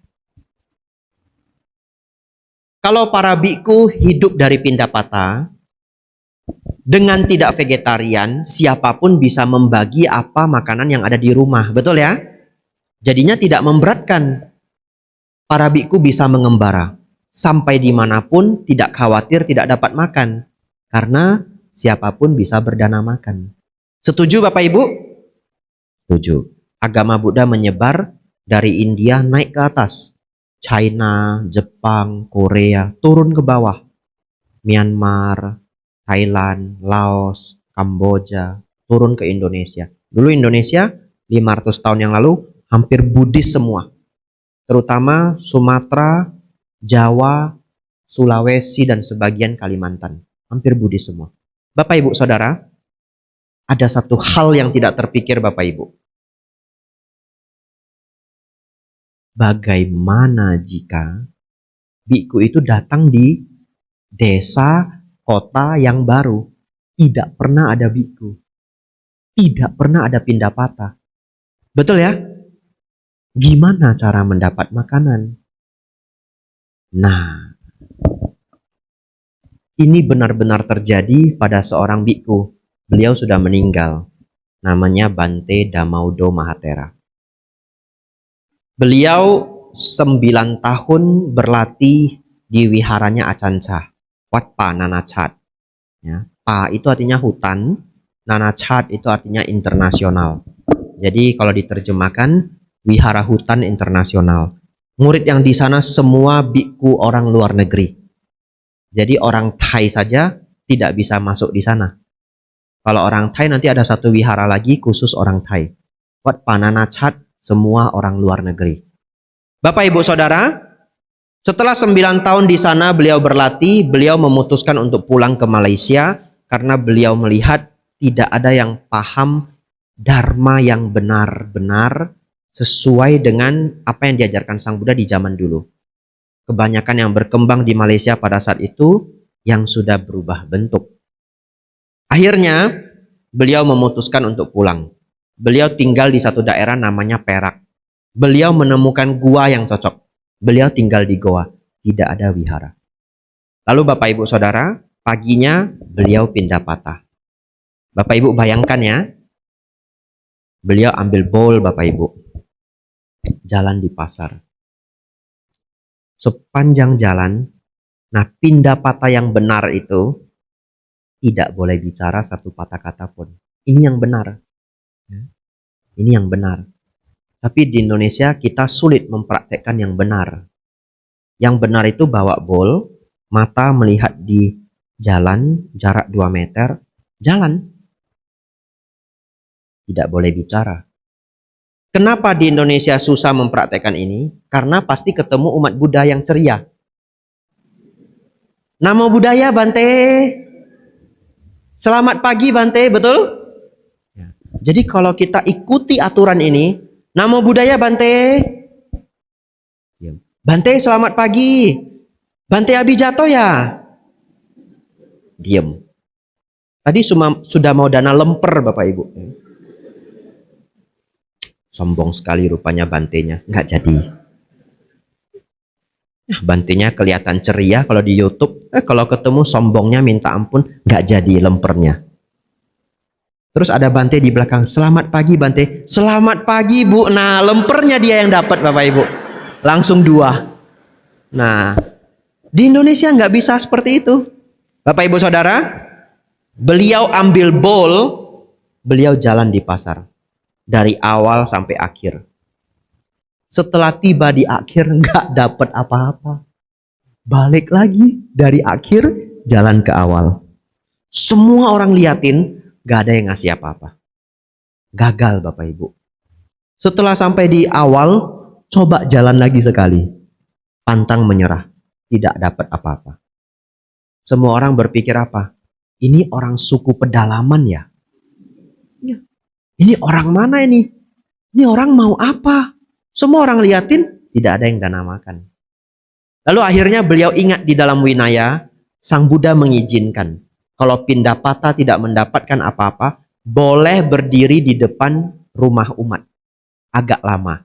Kalau para biku hidup dari Pindapata, dengan tidak vegetarian, siapapun bisa membagi apa makanan yang ada di rumah. Betul ya? Jadinya tidak memberatkan. Para biku bisa mengembara. Sampai dimanapun tidak khawatir tidak dapat makan. Karena siapapun bisa berdana makan. Setuju Bapak Ibu? Setuju. Agama Buddha menyebar dari India naik ke atas. China, Jepang, Korea, turun ke bawah. Myanmar, Thailand, Laos, Kamboja, turun ke Indonesia. Dulu Indonesia 500 tahun yang lalu hampir Buddhis semua. Terutama Sumatera, Jawa, Sulawesi, dan sebagian Kalimantan. Hampir Buddhis semua. Bapak Ibu Saudara, ada satu hal yang tidak terpikir Bapak Ibu. Bagaimana jika biku itu datang di desa, kota yang baru, tidak pernah ada biku, tidak pernah ada Pindapata. Betul ya? Gimana cara mendapat makanan? Nah, ini benar-benar terjadi pada seorang biku. Beliau sudah meninggal. Namanya Bante Damaudo Mahatera. Beliau 9 tahun berlatih di wiharanya Acanca, Wat Pa Nanachat. Ya, Pa itu artinya hutan, Nanachat itu artinya internasional. Jadi kalau diterjemahkan, wihara hutan internasional. Murid yang di sana semua biku orang luar negeri. Jadi orang Thai saja tidak bisa masuk di sana. Kalau orang Thai nanti ada satu wihara lagi khusus orang Thai. Wat Pa Nanachat, semua orang luar negeri. Bapak Ibu Saudara, setelah 9 tahun di sana beliau berlatih, beliau memutuskan untuk pulang ke Malaysia karena beliau melihat tidak ada yang paham dharma yang benar-benar sesuai dengan apa yang diajarkan Sang Buddha di zaman dulu. kebanyakan yang berkembang di Malaysia pada saat itu yang sudah berubah bentuk. Akhirnya beliau memutuskan untuk pulang. Beliau tinggal di satu daerah namanya Perak. Beliau menemukan gua yang cocok. Beliau tinggal di goa, tidak ada wihara. Lalu Bapak Ibu Saudara, paginya beliau pindah patah. Bapak Ibu bayangkan ya, beliau ambil bowl Bapak Ibu, jalan di pasar. Sepanjang jalan, nah pindah patah yang benar itu tidak boleh bicara satu patah kata pun. Ini yang benar. Ini yang benar. Tapi di Indonesia kita sulit mempraktekkan yang benar. Yang benar itu bawa bowl, mata melihat di jalan, jarak 2 meter, jalan. Tidak boleh bicara. Kenapa di Indonesia susah mempraktekkan ini? Karena pasti ketemu umat Buddha yang ceria. Namo Buddhaya Bante. Selamat pagi Bante, betul? Jadi kalau kita ikuti aturan ini, Namo Buddhaya Bante. Bante selamat pagi. Bante Abijato ya? Diam. Tadi sudah mau dana lemper Bapak Ibu. Sombong sekali rupanya Bantenya, nggak jadi. Bantenya kelihatan ceria kalau di YouTube, kalau ketemu sombongnya minta ampun, nggak jadi lempernya. Terus ada Bante di belakang, selamat pagi Bante, selamat pagi Bu. Nah lempernya dia yang dapat Bapak Ibu, langsung 2. Nah di Indonesia nggak bisa seperti itu. Bapak Ibu Saudara, beliau ambil bowl, beliau jalan di pasar. Dari awal sampai akhir. Setelah tiba di akhir nggak dapat apa-apa. Balik lagi dari akhir jalan ke awal. Semua orang liatin nggak ada yang ngasih apa-apa. Gagal Bapak Ibu. Setelah sampai di awal coba jalan lagi sekali. Pantang menyerah. Tidak dapat apa-apa. Semua orang berpikir apa? Ini orang suku pedalaman ya? Ya. Ini orang mana ini? Ini orang mau apa? Semua orang liatin, tidak ada yang dana makan. Lalu akhirnya beliau ingat di dalam Winaya, Sang Buddha mengizinkan. Kalau pindah patah tidak mendapatkan apa-apa, boleh berdiri di depan rumah umat. Agak lama.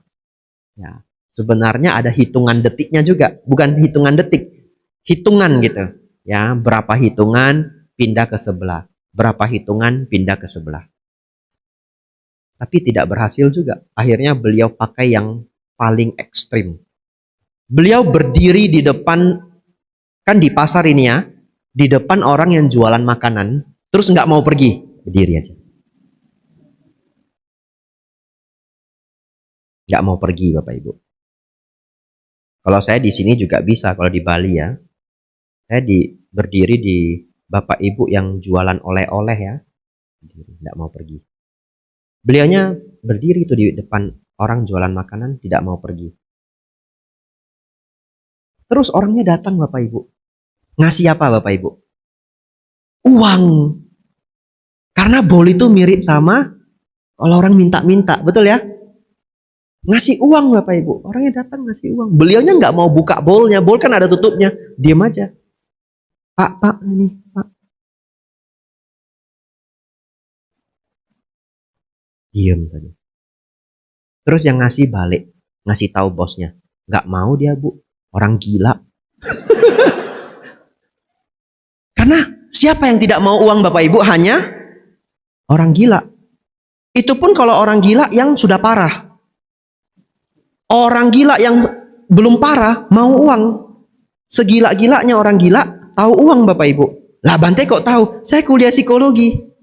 Ya, sebenarnya ada hitungan detiknya juga. Bukan hitungan detik. Hitungan gitu. Ya, berapa hitungan pindah ke sebelah. Berapa hitungan pindah ke sebelah. Tapi tidak berhasil juga. Akhirnya beliau pakai yang paling ekstrim. Beliau berdiri di depan, kan di pasar ini ya, di depan orang yang jualan makanan, terus nggak mau pergi, berdiri aja. Nggak mau pergi Bapak Ibu. Kalau saya di sini juga bisa, kalau di Bali ya, saya berdiri di Bapak Ibu yang jualan oleh-oleh ya, nggak mau pergi. Beliaunya berdiri itu di depan orang jualan makanan, tidak mau pergi. Terus orangnya datang Bapak Ibu. Ngasih apa Bapak Ibu? Uang. Karena bowl itu mirip sama kalau orang minta-minta, betul ya? Ngasih uang Bapak Ibu. Orangnya datang ngasih uang. Beliaunya nggak mau buka bowlnya. Bowl kan ada tutupnya. Diam aja. Pak, ini, Pak. Diam saja. Terus yang ngasih balik, ngasih tahu bosnya, nggak mau dia Bu, orang gila. Karena siapa yang tidak mau uang Bapak Ibu? Hanya orang gila. Itu pun kalau orang gila yang sudah parah. Orang gila yang belum parah mau uang. Segila-gilanya orang gila tahu uang Bapak Ibu. Lah Bante kok tahu? Saya kuliah psikologi.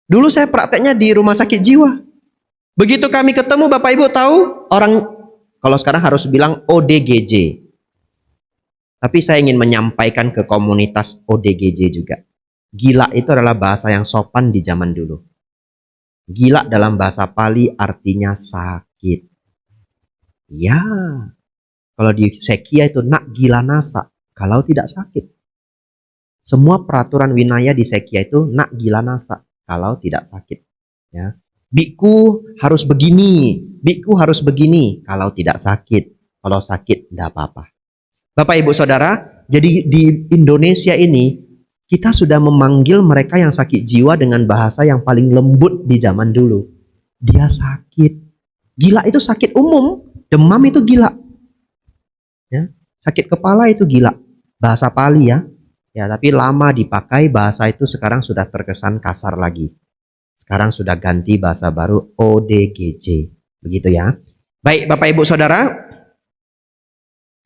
Dulu saya prakteknya di rumah sakit jiwa. Begitu kami ketemu Bapak Ibu tahu orang, kalau sekarang harus bilang ODGJ. Tapi saya ingin menyampaikan ke komunitas ODGJ juga. Gila itu adalah bahasa yang sopan di zaman dulu. Gila dalam bahasa Pali artinya sakit. Ya, kalau di Sekya itu nak gila nasa, kalau tidak sakit. Semua peraturan Winaya di Sekya itu nak gila nasa, kalau tidak sakit. Ya. Biku harus begini, biku harus begini, kalau tidak sakit. Kalau sakit, tidak apa-apa. Bapak Ibu Saudara, jadi di Indonesia ini kita sudah memanggil mereka yang sakit jiwa dengan bahasa yang paling lembut di zaman dulu. Dia sakit. Gila itu sakit umum. Demam itu gila. Ya, sakit kepala itu gila. Bahasa Pali ya. Ya, tapi lama dipakai bahasa itu sekarang sudah terkesan kasar lagi. Sekarang sudah ganti bahasa baru ODGJ. Begitu ya. Baik Bapak Ibu Saudara.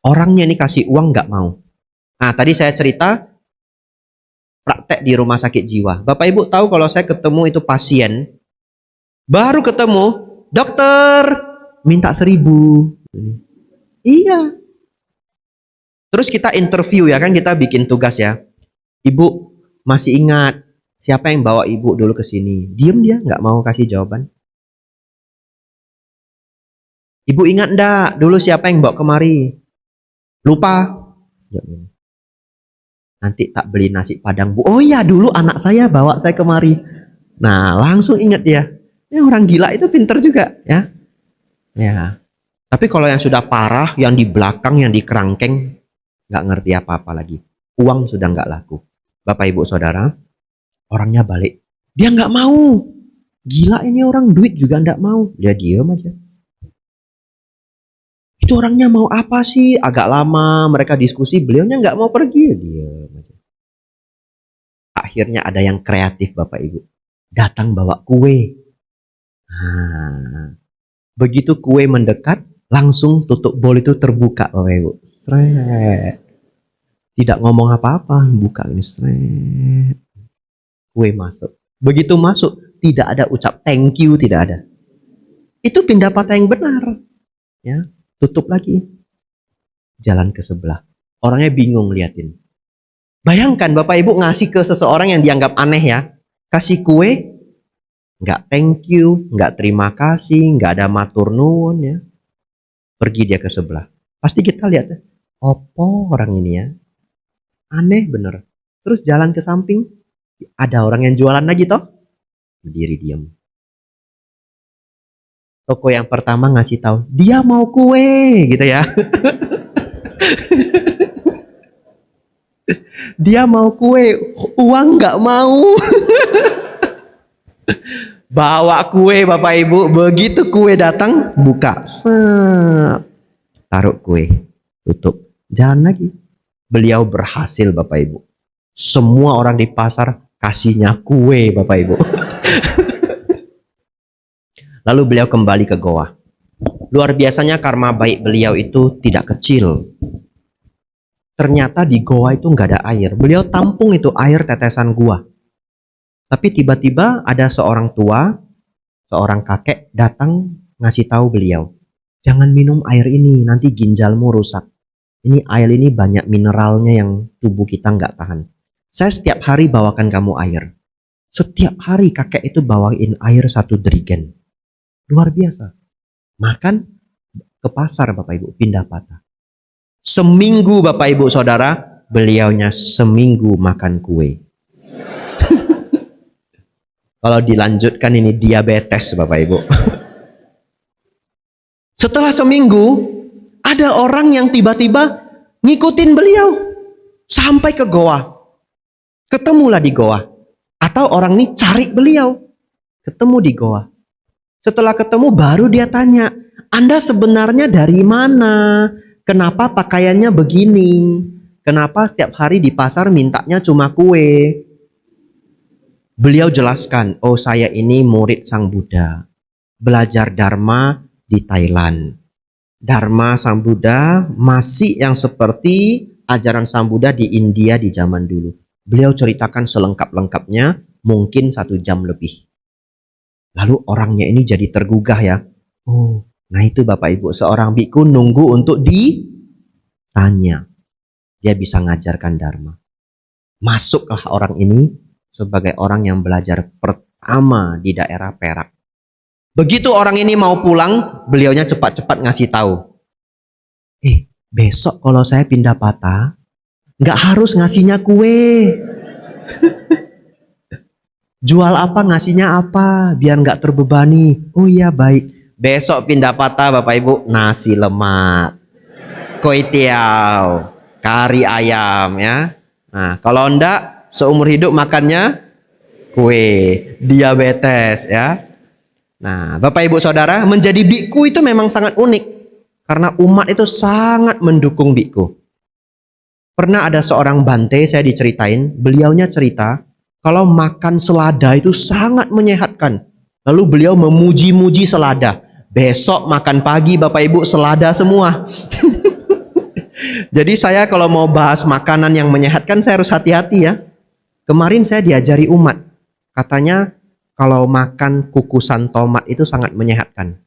Orangnya ini kasih uang nggak mau. Nah tadi saya cerita praktek di rumah sakit jiwa. Bapak Ibu tahu kalau saya ketemu itu pasien, baru ketemu, dokter, minta 1.000. Iya. Terus kita interview ya kan, kita bikin tugas ya. Ibu masih ingat siapa yang bawa ibu dulu ke sini? Diem dia, nggak mau kasih jawaban. Ibu ingat enggak dulu siapa yang bawa kemari? Lupa. Nanti tak beli nasi padang bu. Oh iya dulu anak saya bawa saya kemari. Nah langsung ingat dia. Ya, orang gila itu pinter juga ya. Ya. Tapi kalau yang sudah parah, yang di belakang, yang di kerangkeng, nggak ngerti apa-apa lagi. Uang sudah nggak laku. Bapak Ibu Saudara, orangnya balik. Dia nggak mau. Gila ini orang, duit juga nggak mau. Dia diem aja. Itu orangnya mau apa sih? Agak lama mereka diskusi, beliaunya nggak mau pergi. Dia akhirnya ada yang kreatif Bapak Ibu. Datang bawa kue. Nah, begitu kue mendekat, langsung tutup bol itu terbuka Bapak Ibu. Sret. Tidak ngomong apa-apa, buka ini sret. Kue masuk. Begitu masuk, tidak ada ucap thank you, tidak ada. Itu pindah patah yang benar. Ya. Tutup lagi. Jalan ke sebelah. Orangnya bingung liatin. Bayangkan Bapak Ibu ngasih ke seseorang yang dianggap aneh ya. Kasih kue. Nggak thank you. Nggak terima kasih. Nggak ada matur nuwun ya. Pergi dia ke sebelah. Pasti kita lihat ya. Opo orang ini ya. Aneh bener. Terus jalan ke samping. Ada orang yang jualan lagi toh. Berdiri diam. Toko yang pertama ngasih tahu dia mau kue gitu ya. Dia mau kue, uang nggak mau. Bawa kue Bapak Ibu, begitu kue datang buka, taruh kue, tutup, jalan lagi. Beliau berhasil Bapak Ibu. Semua orang di pasar kasihnya kue Bapak Ibu. Lalu beliau kembali ke goa. Luar biasanya karma baik beliau itu tidak kecil. Ternyata di goa itu nggak ada air. Beliau tampung itu air tetesan gua. Tapi tiba-tiba ada seorang tua, seorang kakek datang ngasih tahu beliau, jangan minum air ini, nanti ginjalmu rusak. Ini air ini banyak mineralnya yang tubuh kita nggak tahan. Saya setiap hari bawakan kamu air. Setiap hari kakek itu bawain air 1 derigen. Luar biasa. Makan ke pasar Bapak Ibu, pindah patah. Seminggu Bapak Ibu Saudara, beliaunya seminggu makan kue. Kalau dilanjutkan ini diabetes Bapak Ibu. Setelah seminggu, ada orang yang tiba-tiba ngikutin beliau sampai ke goa. Ketemulah di goa. Atau orang ini cari beliau. Ketemu di goa. Setelah ketemu baru dia tanya, Anda sebenarnya dari mana? Kenapa pakaiannya begini? Kenapa setiap hari di pasar mintanya cuma kue? Beliau jelaskan, oh saya ini murid Sang Buddha. Belajar Dharma di Thailand. Dharma Sang Buddha masih yang seperti ajaran Sang Buddha di India di zaman dulu. Beliau ceritakan selengkap-lengkapnya, mungkin 1 jam lebih. Lalu orangnya ini jadi tergugah ya. Oh, nah itu Bapak Ibu, seorang biku nunggu untuk ditanya. Dia bisa ngajarkan Dharma. Masuklah orang ini sebagai orang yang belajar pertama di daerah Perak. Begitu orang ini mau pulang, beliaunya cepat-cepat ngasih tahu. Besok kalau saya pindah patah, nggak harus ngasihnya kue. Jual apa, ngasihnya apa, biar nggak terbebani. Oh iya baik. Besok pindah patah Bapak Ibu, nasi lemak, kue tiaw, kari ayam ya. Nah, kalau enggak seumur hidup makannya kue, diabetes ya. Nah, Bapak Ibu Saudara, menjadi biku itu memang sangat unik karena umat itu sangat mendukung biku. Pernah ada seorang bante, saya diceritain, beliaunya cerita kalau makan selada itu sangat menyehatkan. Lalu beliau memuji-muji selada. Besok makan pagi Bapak Ibu selada semua. Jadi saya kalau mau bahas makanan yang menyehatkan saya harus hati-hati ya. Kemarin saya diajari umat, katanya kalau makan kukusan tomat itu sangat menyehatkan.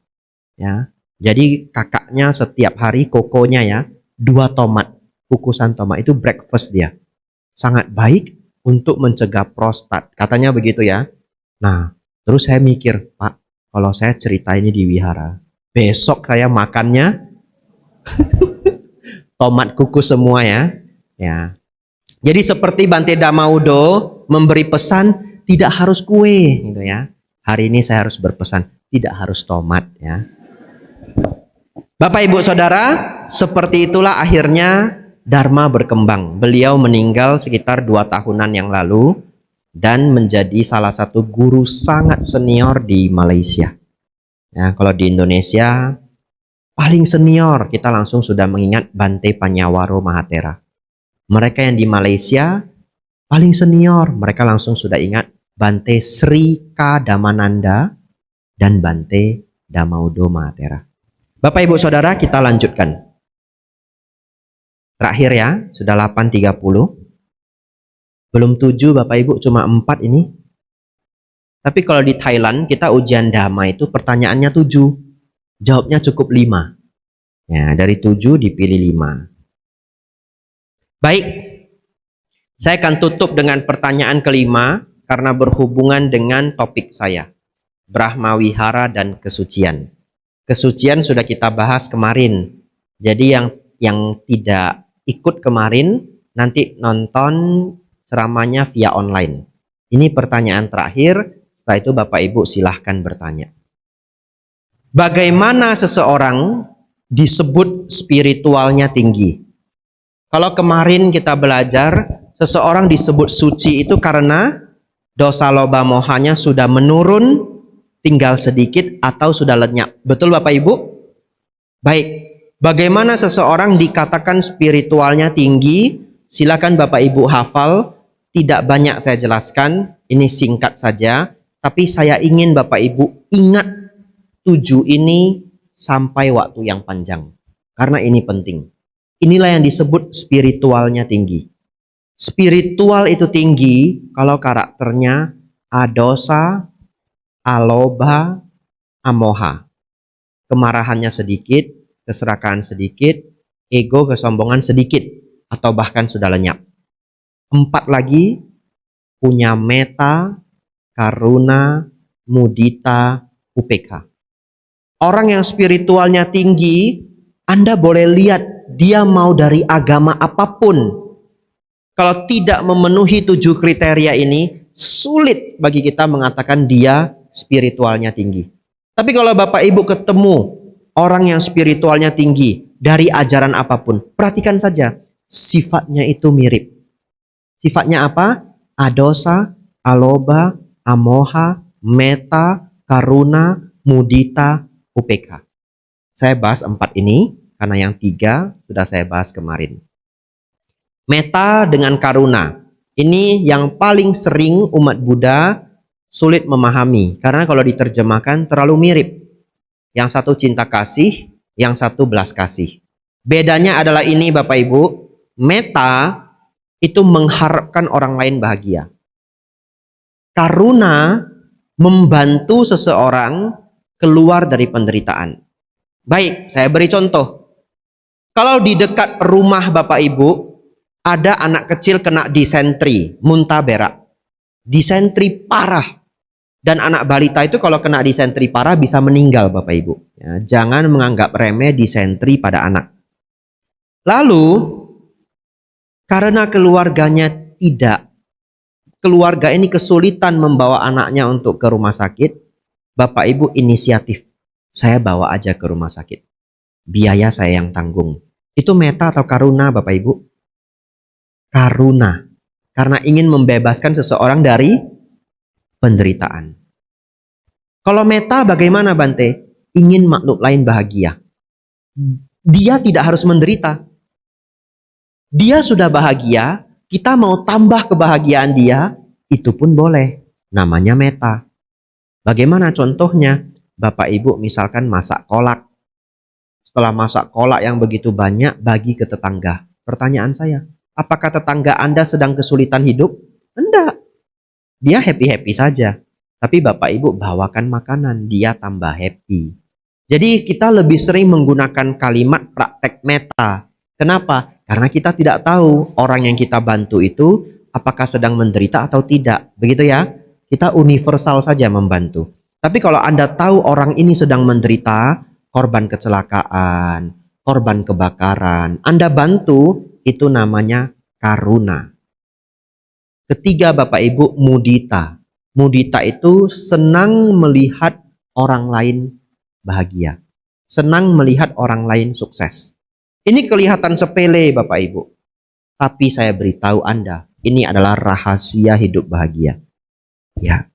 Ya, jadi kakaknya setiap hari kokonya ya 2 tomat, kukusan tomat itu breakfast dia. Sangat baik untuk mencegah prostat, katanya begitu ya. Nah, terus saya mikir, Pak, kalau saya cerita ini di wihara, besok saya makannya tomat kukus semua ya. Ya. Jadi seperti Bante Damaudo memberi pesan tidak harus kue gitu ya. Hari ini saya harus berpesan tidak harus tomat ya. Bapak Ibu Saudara, seperti itulah akhirnya Dharma berkembang. Beliau meninggal sekitar 2 tahunan yang lalu dan menjadi salah satu guru sangat senior di Malaysia. Ya, kalau di Indonesia paling senior kita langsung sudah mengingat Bante Panyawaro Mahathera. Mereka yang di Malaysia paling senior, mereka langsung sudah ingat Bante Sri Kadamananda dan Bante Damaudo Mahathera. Bapak Ibu Saudara, kita lanjutkan. Terakhir ya, sudah 8.30. Belum 7 Bapak Ibu, cuma 4 ini. Tapi kalau di Thailand kita ujian Dhamma itu pertanyaannya 7. Jawabnya cukup 5. Ya, dari 7 dipilih 5. Baik, saya akan tutup dengan pertanyaan kelima karena berhubungan dengan topik saya, Brahma Wihara dan kesucian. Kesucian sudah kita bahas kemarin. Jadi yang tidak ikut kemarin nanti nonton ceramahnya via online. Ini pertanyaan terakhir, setelah itu Bapak Ibu silahkan bertanya. Bagaimana seseorang disebut spiritualnya tinggi? Kalau kemarin kita belajar, seseorang disebut suci itu karena dosa loba mohanya sudah menurun, tinggal sedikit atau sudah lenyap. Betul Bapak Ibu? Baik, bagaimana seseorang dikatakan spiritualnya tinggi? Silakan Bapak Ibu hafal, tidak banyak saya jelaskan, ini singkat saja. Tapi saya ingin Bapak Ibu ingat 7 ini sampai waktu yang panjang. Karena ini penting. Inilah yang disebut spiritualnya tinggi. Spiritual itu tinggi kalau karakternya adosa, aloba, amoha. Kemarahannya sedikit, keserakahan sedikit, ego, kesombongan sedikit, atau bahkan sudah lenyap. 4 lagi, punya meta, karuna, mudita, upekha. Orang yang spiritualnya tinggi, Anda boleh lihat dia mau dari agama apapun. Kalau tidak memenuhi 7 kriteria ini, sulit bagi kita mengatakan dia spiritualnya tinggi. Tapi kalau Bapak Ibu ketemu orang yang spiritualnya tinggi dari ajaran apapun, perhatikan saja, sifatnya itu mirip. Sifatnya apa? Adosa, aloba, amoha, meta, karuna, mudita, upekha. Saya bahas 4 ini karena yang 3 sudah saya bahas kemarin. Meta dengan karuna. Ini yang paling sering umat Buddha sulit memahami. Karena kalau diterjemahkan terlalu mirip. Yang satu cinta kasih, yang satu belas kasih. Bedanya adalah ini Bapak Ibu. Meta itu mengharapkan orang lain bahagia. Karuna membantu seseorang keluar dari penderitaan. Baik, saya beri contoh. Kalau di dekat rumah Bapak Ibu, ada anak kecil kena disentri, muntah berak. Disentri parah. Dan anak balita itu kalau kena disentri parah bisa meninggal Bapak Ibu. Ya, jangan menganggap remeh disentri pada anak. Lalu, karena keluarganya tidak, keluarga ini kesulitan membawa anaknya untuk ke rumah sakit, Bapak Ibu inisiatif. Saya bawa aja ke rumah sakit. Biaya saya yang tanggung. Itu meta atau karuna Bapak Ibu? karuna. Karena ingin membebaskan seseorang dari penderitaan. Kalau meta bagaimana Bante? Ingin makhluk lain bahagia. Dia tidak harus menderita. Dia sudah bahagia, kita mau tambah kebahagiaan dia, itu pun boleh. Namanya meta. Bagaimana contohnya? Bapak Ibu misalkan masak kolak. Setelah masak kolak yang begitu banyak, bagi ke tetangga. Pertanyaan saya, apakah tetangga Anda sedang kesulitan hidup? Enggak. Dia happy-happy saja. Tapi Bapak Ibu bawakan makanan, dia tambah happy. Jadi kita lebih sering menggunakan kalimat praktek meta. Kenapa? Karena kita tidak tahu orang yang kita bantu itu apakah sedang menderita atau tidak. Begitu ya? Kita universal saja membantu. Tapi kalau Anda tahu orang ini sedang menderita, korban kecelakaan, korban kebakaran, Anda bantu, itu namanya karuna. Ketiga Bapak Ibu, mudita. Mudita itu senang melihat orang lain bahagia. Senang melihat orang lain sukses. Ini kelihatan sepele Bapak Ibu. Tapi saya beritahu Anda, ini adalah rahasia hidup bahagia. Ya.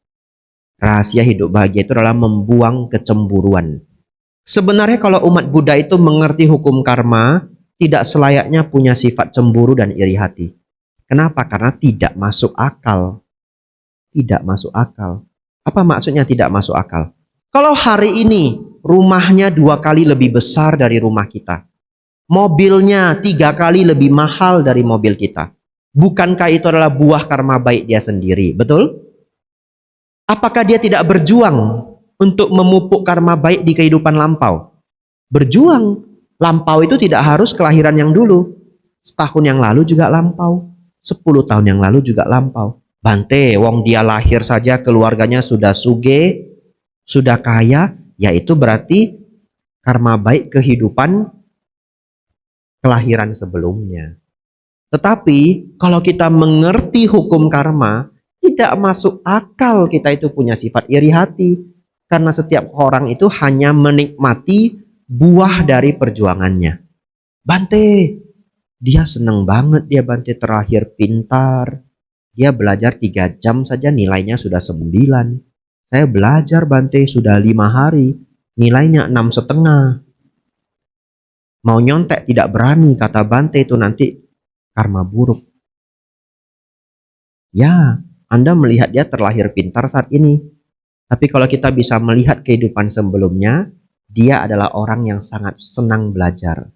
Rahasia hidup bahagia itu adalah membuang kecemburuan. Sebenarnya kalau umat Buddha itu mengerti hukum karma, tidak selayaknya punya sifat cemburu dan iri hati. Kenapa? Karena tidak masuk akal. Tidak masuk akal. Apa maksudnya tidak masuk akal? Kalau hari ini rumahnya 2 kali lebih besar dari rumah kita, mobilnya 3 kali lebih mahal dari mobil kita, bukankah itu adalah buah karma baik dia sendiri? Betul? Apakah dia tidak berjuang untuk memupuk karma baik di kehidupan lampau? Berjuang. Lampau itu tidak harus kelahiran yang dulu. Setahun yang lalu juga lampau. 10 tahun yang lalu juga lampau. Bante, wong dia lahir saja keluarganya sudah suge, sudah kaya, yaitu berarti karma baik kehidupan kelahiran sebelumnya. Tetapi kalau kita mengerti hukum karma, tidak masuk akal kita itu punya sifat iri hati. Karena setiap orang itu hanya menikmati buah dari perjuangannya. Bante, dia seneng banget dia Bante terlahir pintar. Dia belajar 3 jam saja nilainya sudah 9. Saya belajar Bante sudah 5 hari, nilainya 6,5. Mau nyontek tidak berani, kata Bante itu nanti karma buruk. Ya, Anda melihat dia terlahir pintar saat ini. Tapi kalau kita bisa melihat kehidupan sebelumnya, dia adalah orang yang sangat senang belajar.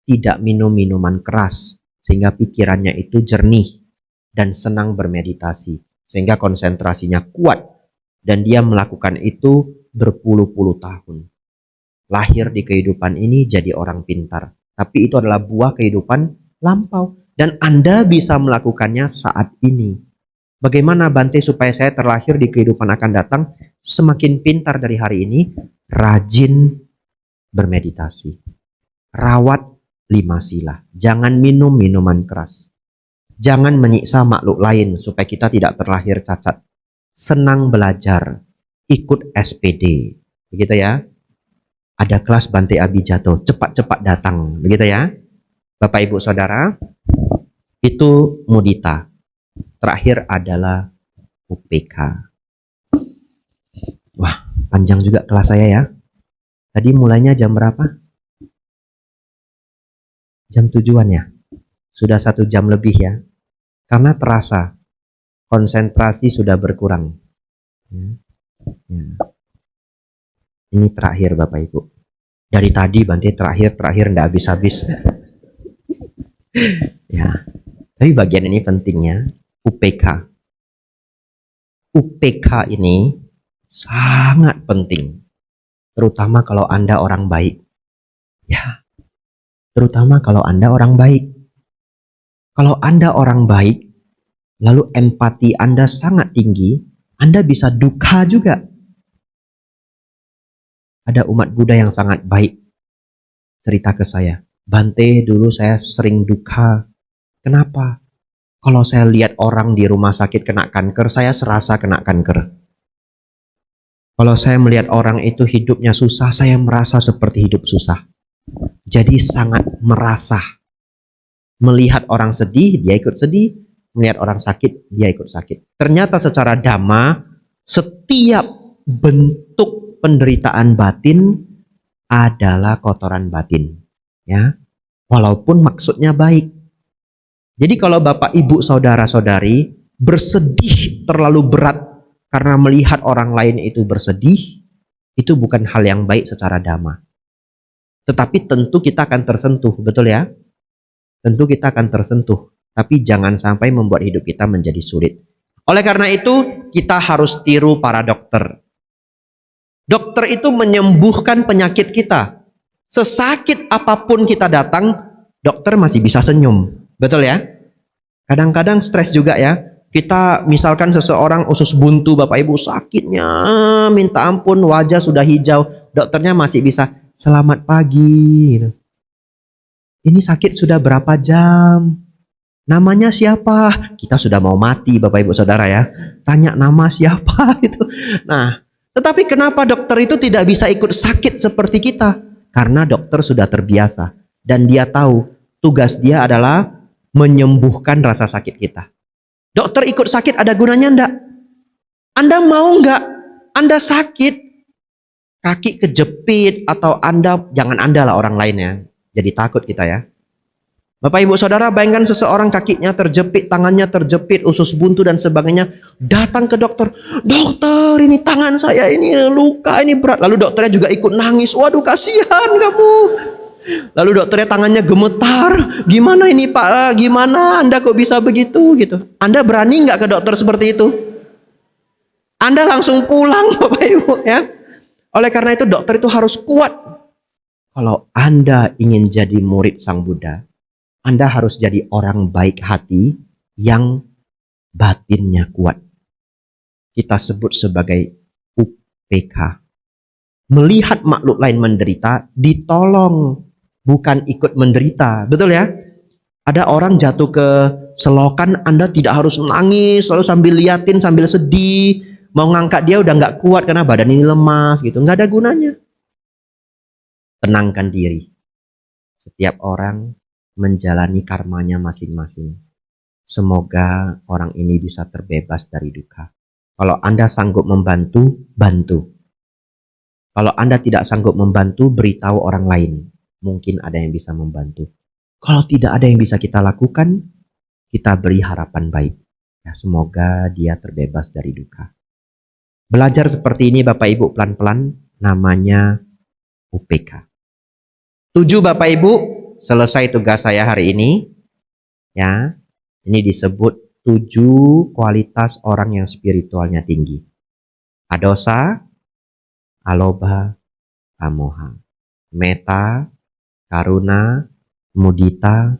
Tidak minum minuman keras, sehingga pikirannya itu jernih dan senang bermeditasi. Sehingga konsentrasinya kuat. Dan dia melakukan itu berpuluh-puluh tahun. Lahir di kehidupan ini jadi orang pintar. Tapi itu adalah buah kehidupan lampau. Dan Anda bisa melakukannya saat ini. Bagaimana Bante supaya saya terlahir di kehidupan akan datang semakin pintar dari hari ini? Rajin bermeditasi. Rawat 5 sila. Jangan minum minuman keras. Jangan menyiksa makhluk lain supaya kita tidak terlahir cacat. Senang belajar. Ikut SPD. Begitu ya. Ada kelas Bante Abijato. Cepat-cepat datang. Begitu ya. Bapak Ibu Saudara. Itu mudita. Terakhir adalah UPK. Wah, panjang juga kelas saya ya. Tadi mulainya jam berapa? Jam 7-an ya? Sudah 1 jam lebih ya. Karena terasa konsentrasi sudah berkurang. Ya. Ini terakhir Bapak Ibu. Dari tadi Bante terakhir enggak habis-habis. Ya. Tapi bagian ini pentingnya. UPK. UPK ini sangat penting. Terutama kalau Anda orang baik. Ya. Terutama kalau Anda orang baik. Kalau Anda orang baik, lalu empati Anda sangat tinggi, Anda bisa duka juga. Ada umat Buddha yang sangat baik. Cerita ke saya. Bante, dulu saya sering duka. Kenapa? Kalau saya lihat orang di rumah sakit kena kanker, saya serasa kena kanker. Kalau saya melihat orang itu hidupnya susah, saya merasa seperti hidup susah. Jadi sangat merasa. Melihat orang sedih, dia ikut sedih. Melihat orang sakit, dia ikut sakit. Ternyata secara dhamma, setiap bentuk penderitaan batin adalah kotoran batin. Ya, walaupun maksudnya baik. Jadi kalau Bapak, Ibu, Saudara-saudari bersedih terlalu berat karena melihat orang lain itu bersedih, itu bukan hal yang baik secara dhamma. Tetapi tentu kita akan tersentuh, betul ya? Tentu kita akan tersentuh, tapi jangan sampai membuat hidup kita menjadi sulit. Oleh karena itu, kita harus tiru para dokter. Dokter itu menyembuhkan penyakit kita. Sesakit apapun kita datang, dokter masih bisa senyum. Betul ya? Kadang-kadang stres juga ya. Kita misalkan seseorang usus buntu, Bapak Ibu, sakitnya minta ampun, wajah sudah hijau, dokternya masih bisa, selamat pagi gitu. Ini sakit sudah berapa jam? Namanya siapa? Kita sudah mau mati, Bapak Ibu Saudara ya. Tanya nama siapa gitu. Nah, tetapi kenapa dokter itu tidak bisa ikut sakit seperti kita? Karena dokter sudah terbiasa dan dia tahu tugas dia adalah menyembuhkan rasa sakit kita. Dokter ikut sakit ada gunanya enggak? Anda mau enggak? Anda sakit, kaki kejepit atau jangan Anda lah, orang lainnya. Jadi takut kita ya. Bapak Ibu Saudara, bayangkan seseorang kakinya terjepit, tangannya terjepit, usus buntu dan sebagainya. Datang ke dokter. Dokter, ini tangan saya ini luka, ini berat. Lalu dokternya juga ikut nangis. Waduh, kasihan kamu. Lalu dokternya tangannya gemetar. Gimana ini Pak? Gimana Anda kok bisa begitu gitu? Anda berani nggak ke dokter seperti itu? Anda langsung pulang, Bapak Ibu ya. Oleh karena itu dokter itu harus kuat. Kalau Anda ingin jadi murid Sang Buddha, Anda harus jadi orang baik hati yang batinnya kuat. Kita sebut sebagai UPK. Melihat makhluk lain menderita, ditolong, bukan ikut menderita. Betul ya? Ada orang jatuh ke selokan, Anda tidak harus menangis, lalu sambil liatin, sambil sedih. Mau ngangkat dia udah nggak kuat karena badan ini lemas gitu. Nggak ada gunanya. Tenangkan diri. Setiap orang menjalani karmanya masing-masing. Semoga orang ini bisa terbebas dari duka. Kalau Anda sanggup membantu, bantu. Kalau Anda tidak sanggup membantu, beritahu orang lain. Mungkin ada yang bisa membantu. Kalau tidak ada yang bisa kita lakukan, kita beri harapan baik. Ya, semoga dia terbebas dari duka. Belajar seperti ini Bapak Ibu pelan-pelan, namanya UPK. 7 Bapak Ibu, selesai tugas saya hari ini. Ya, ini disebut 7 kualitas orang yang spiritualnya tinggi. Adosa, alobha, amoha, metta, karuna, mudita,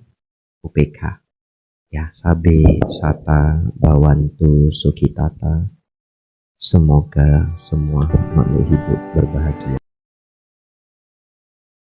upeka. Ya, sabe, sata, bawantu, sukitata. Semoga semua makhluk hidup berbahagia.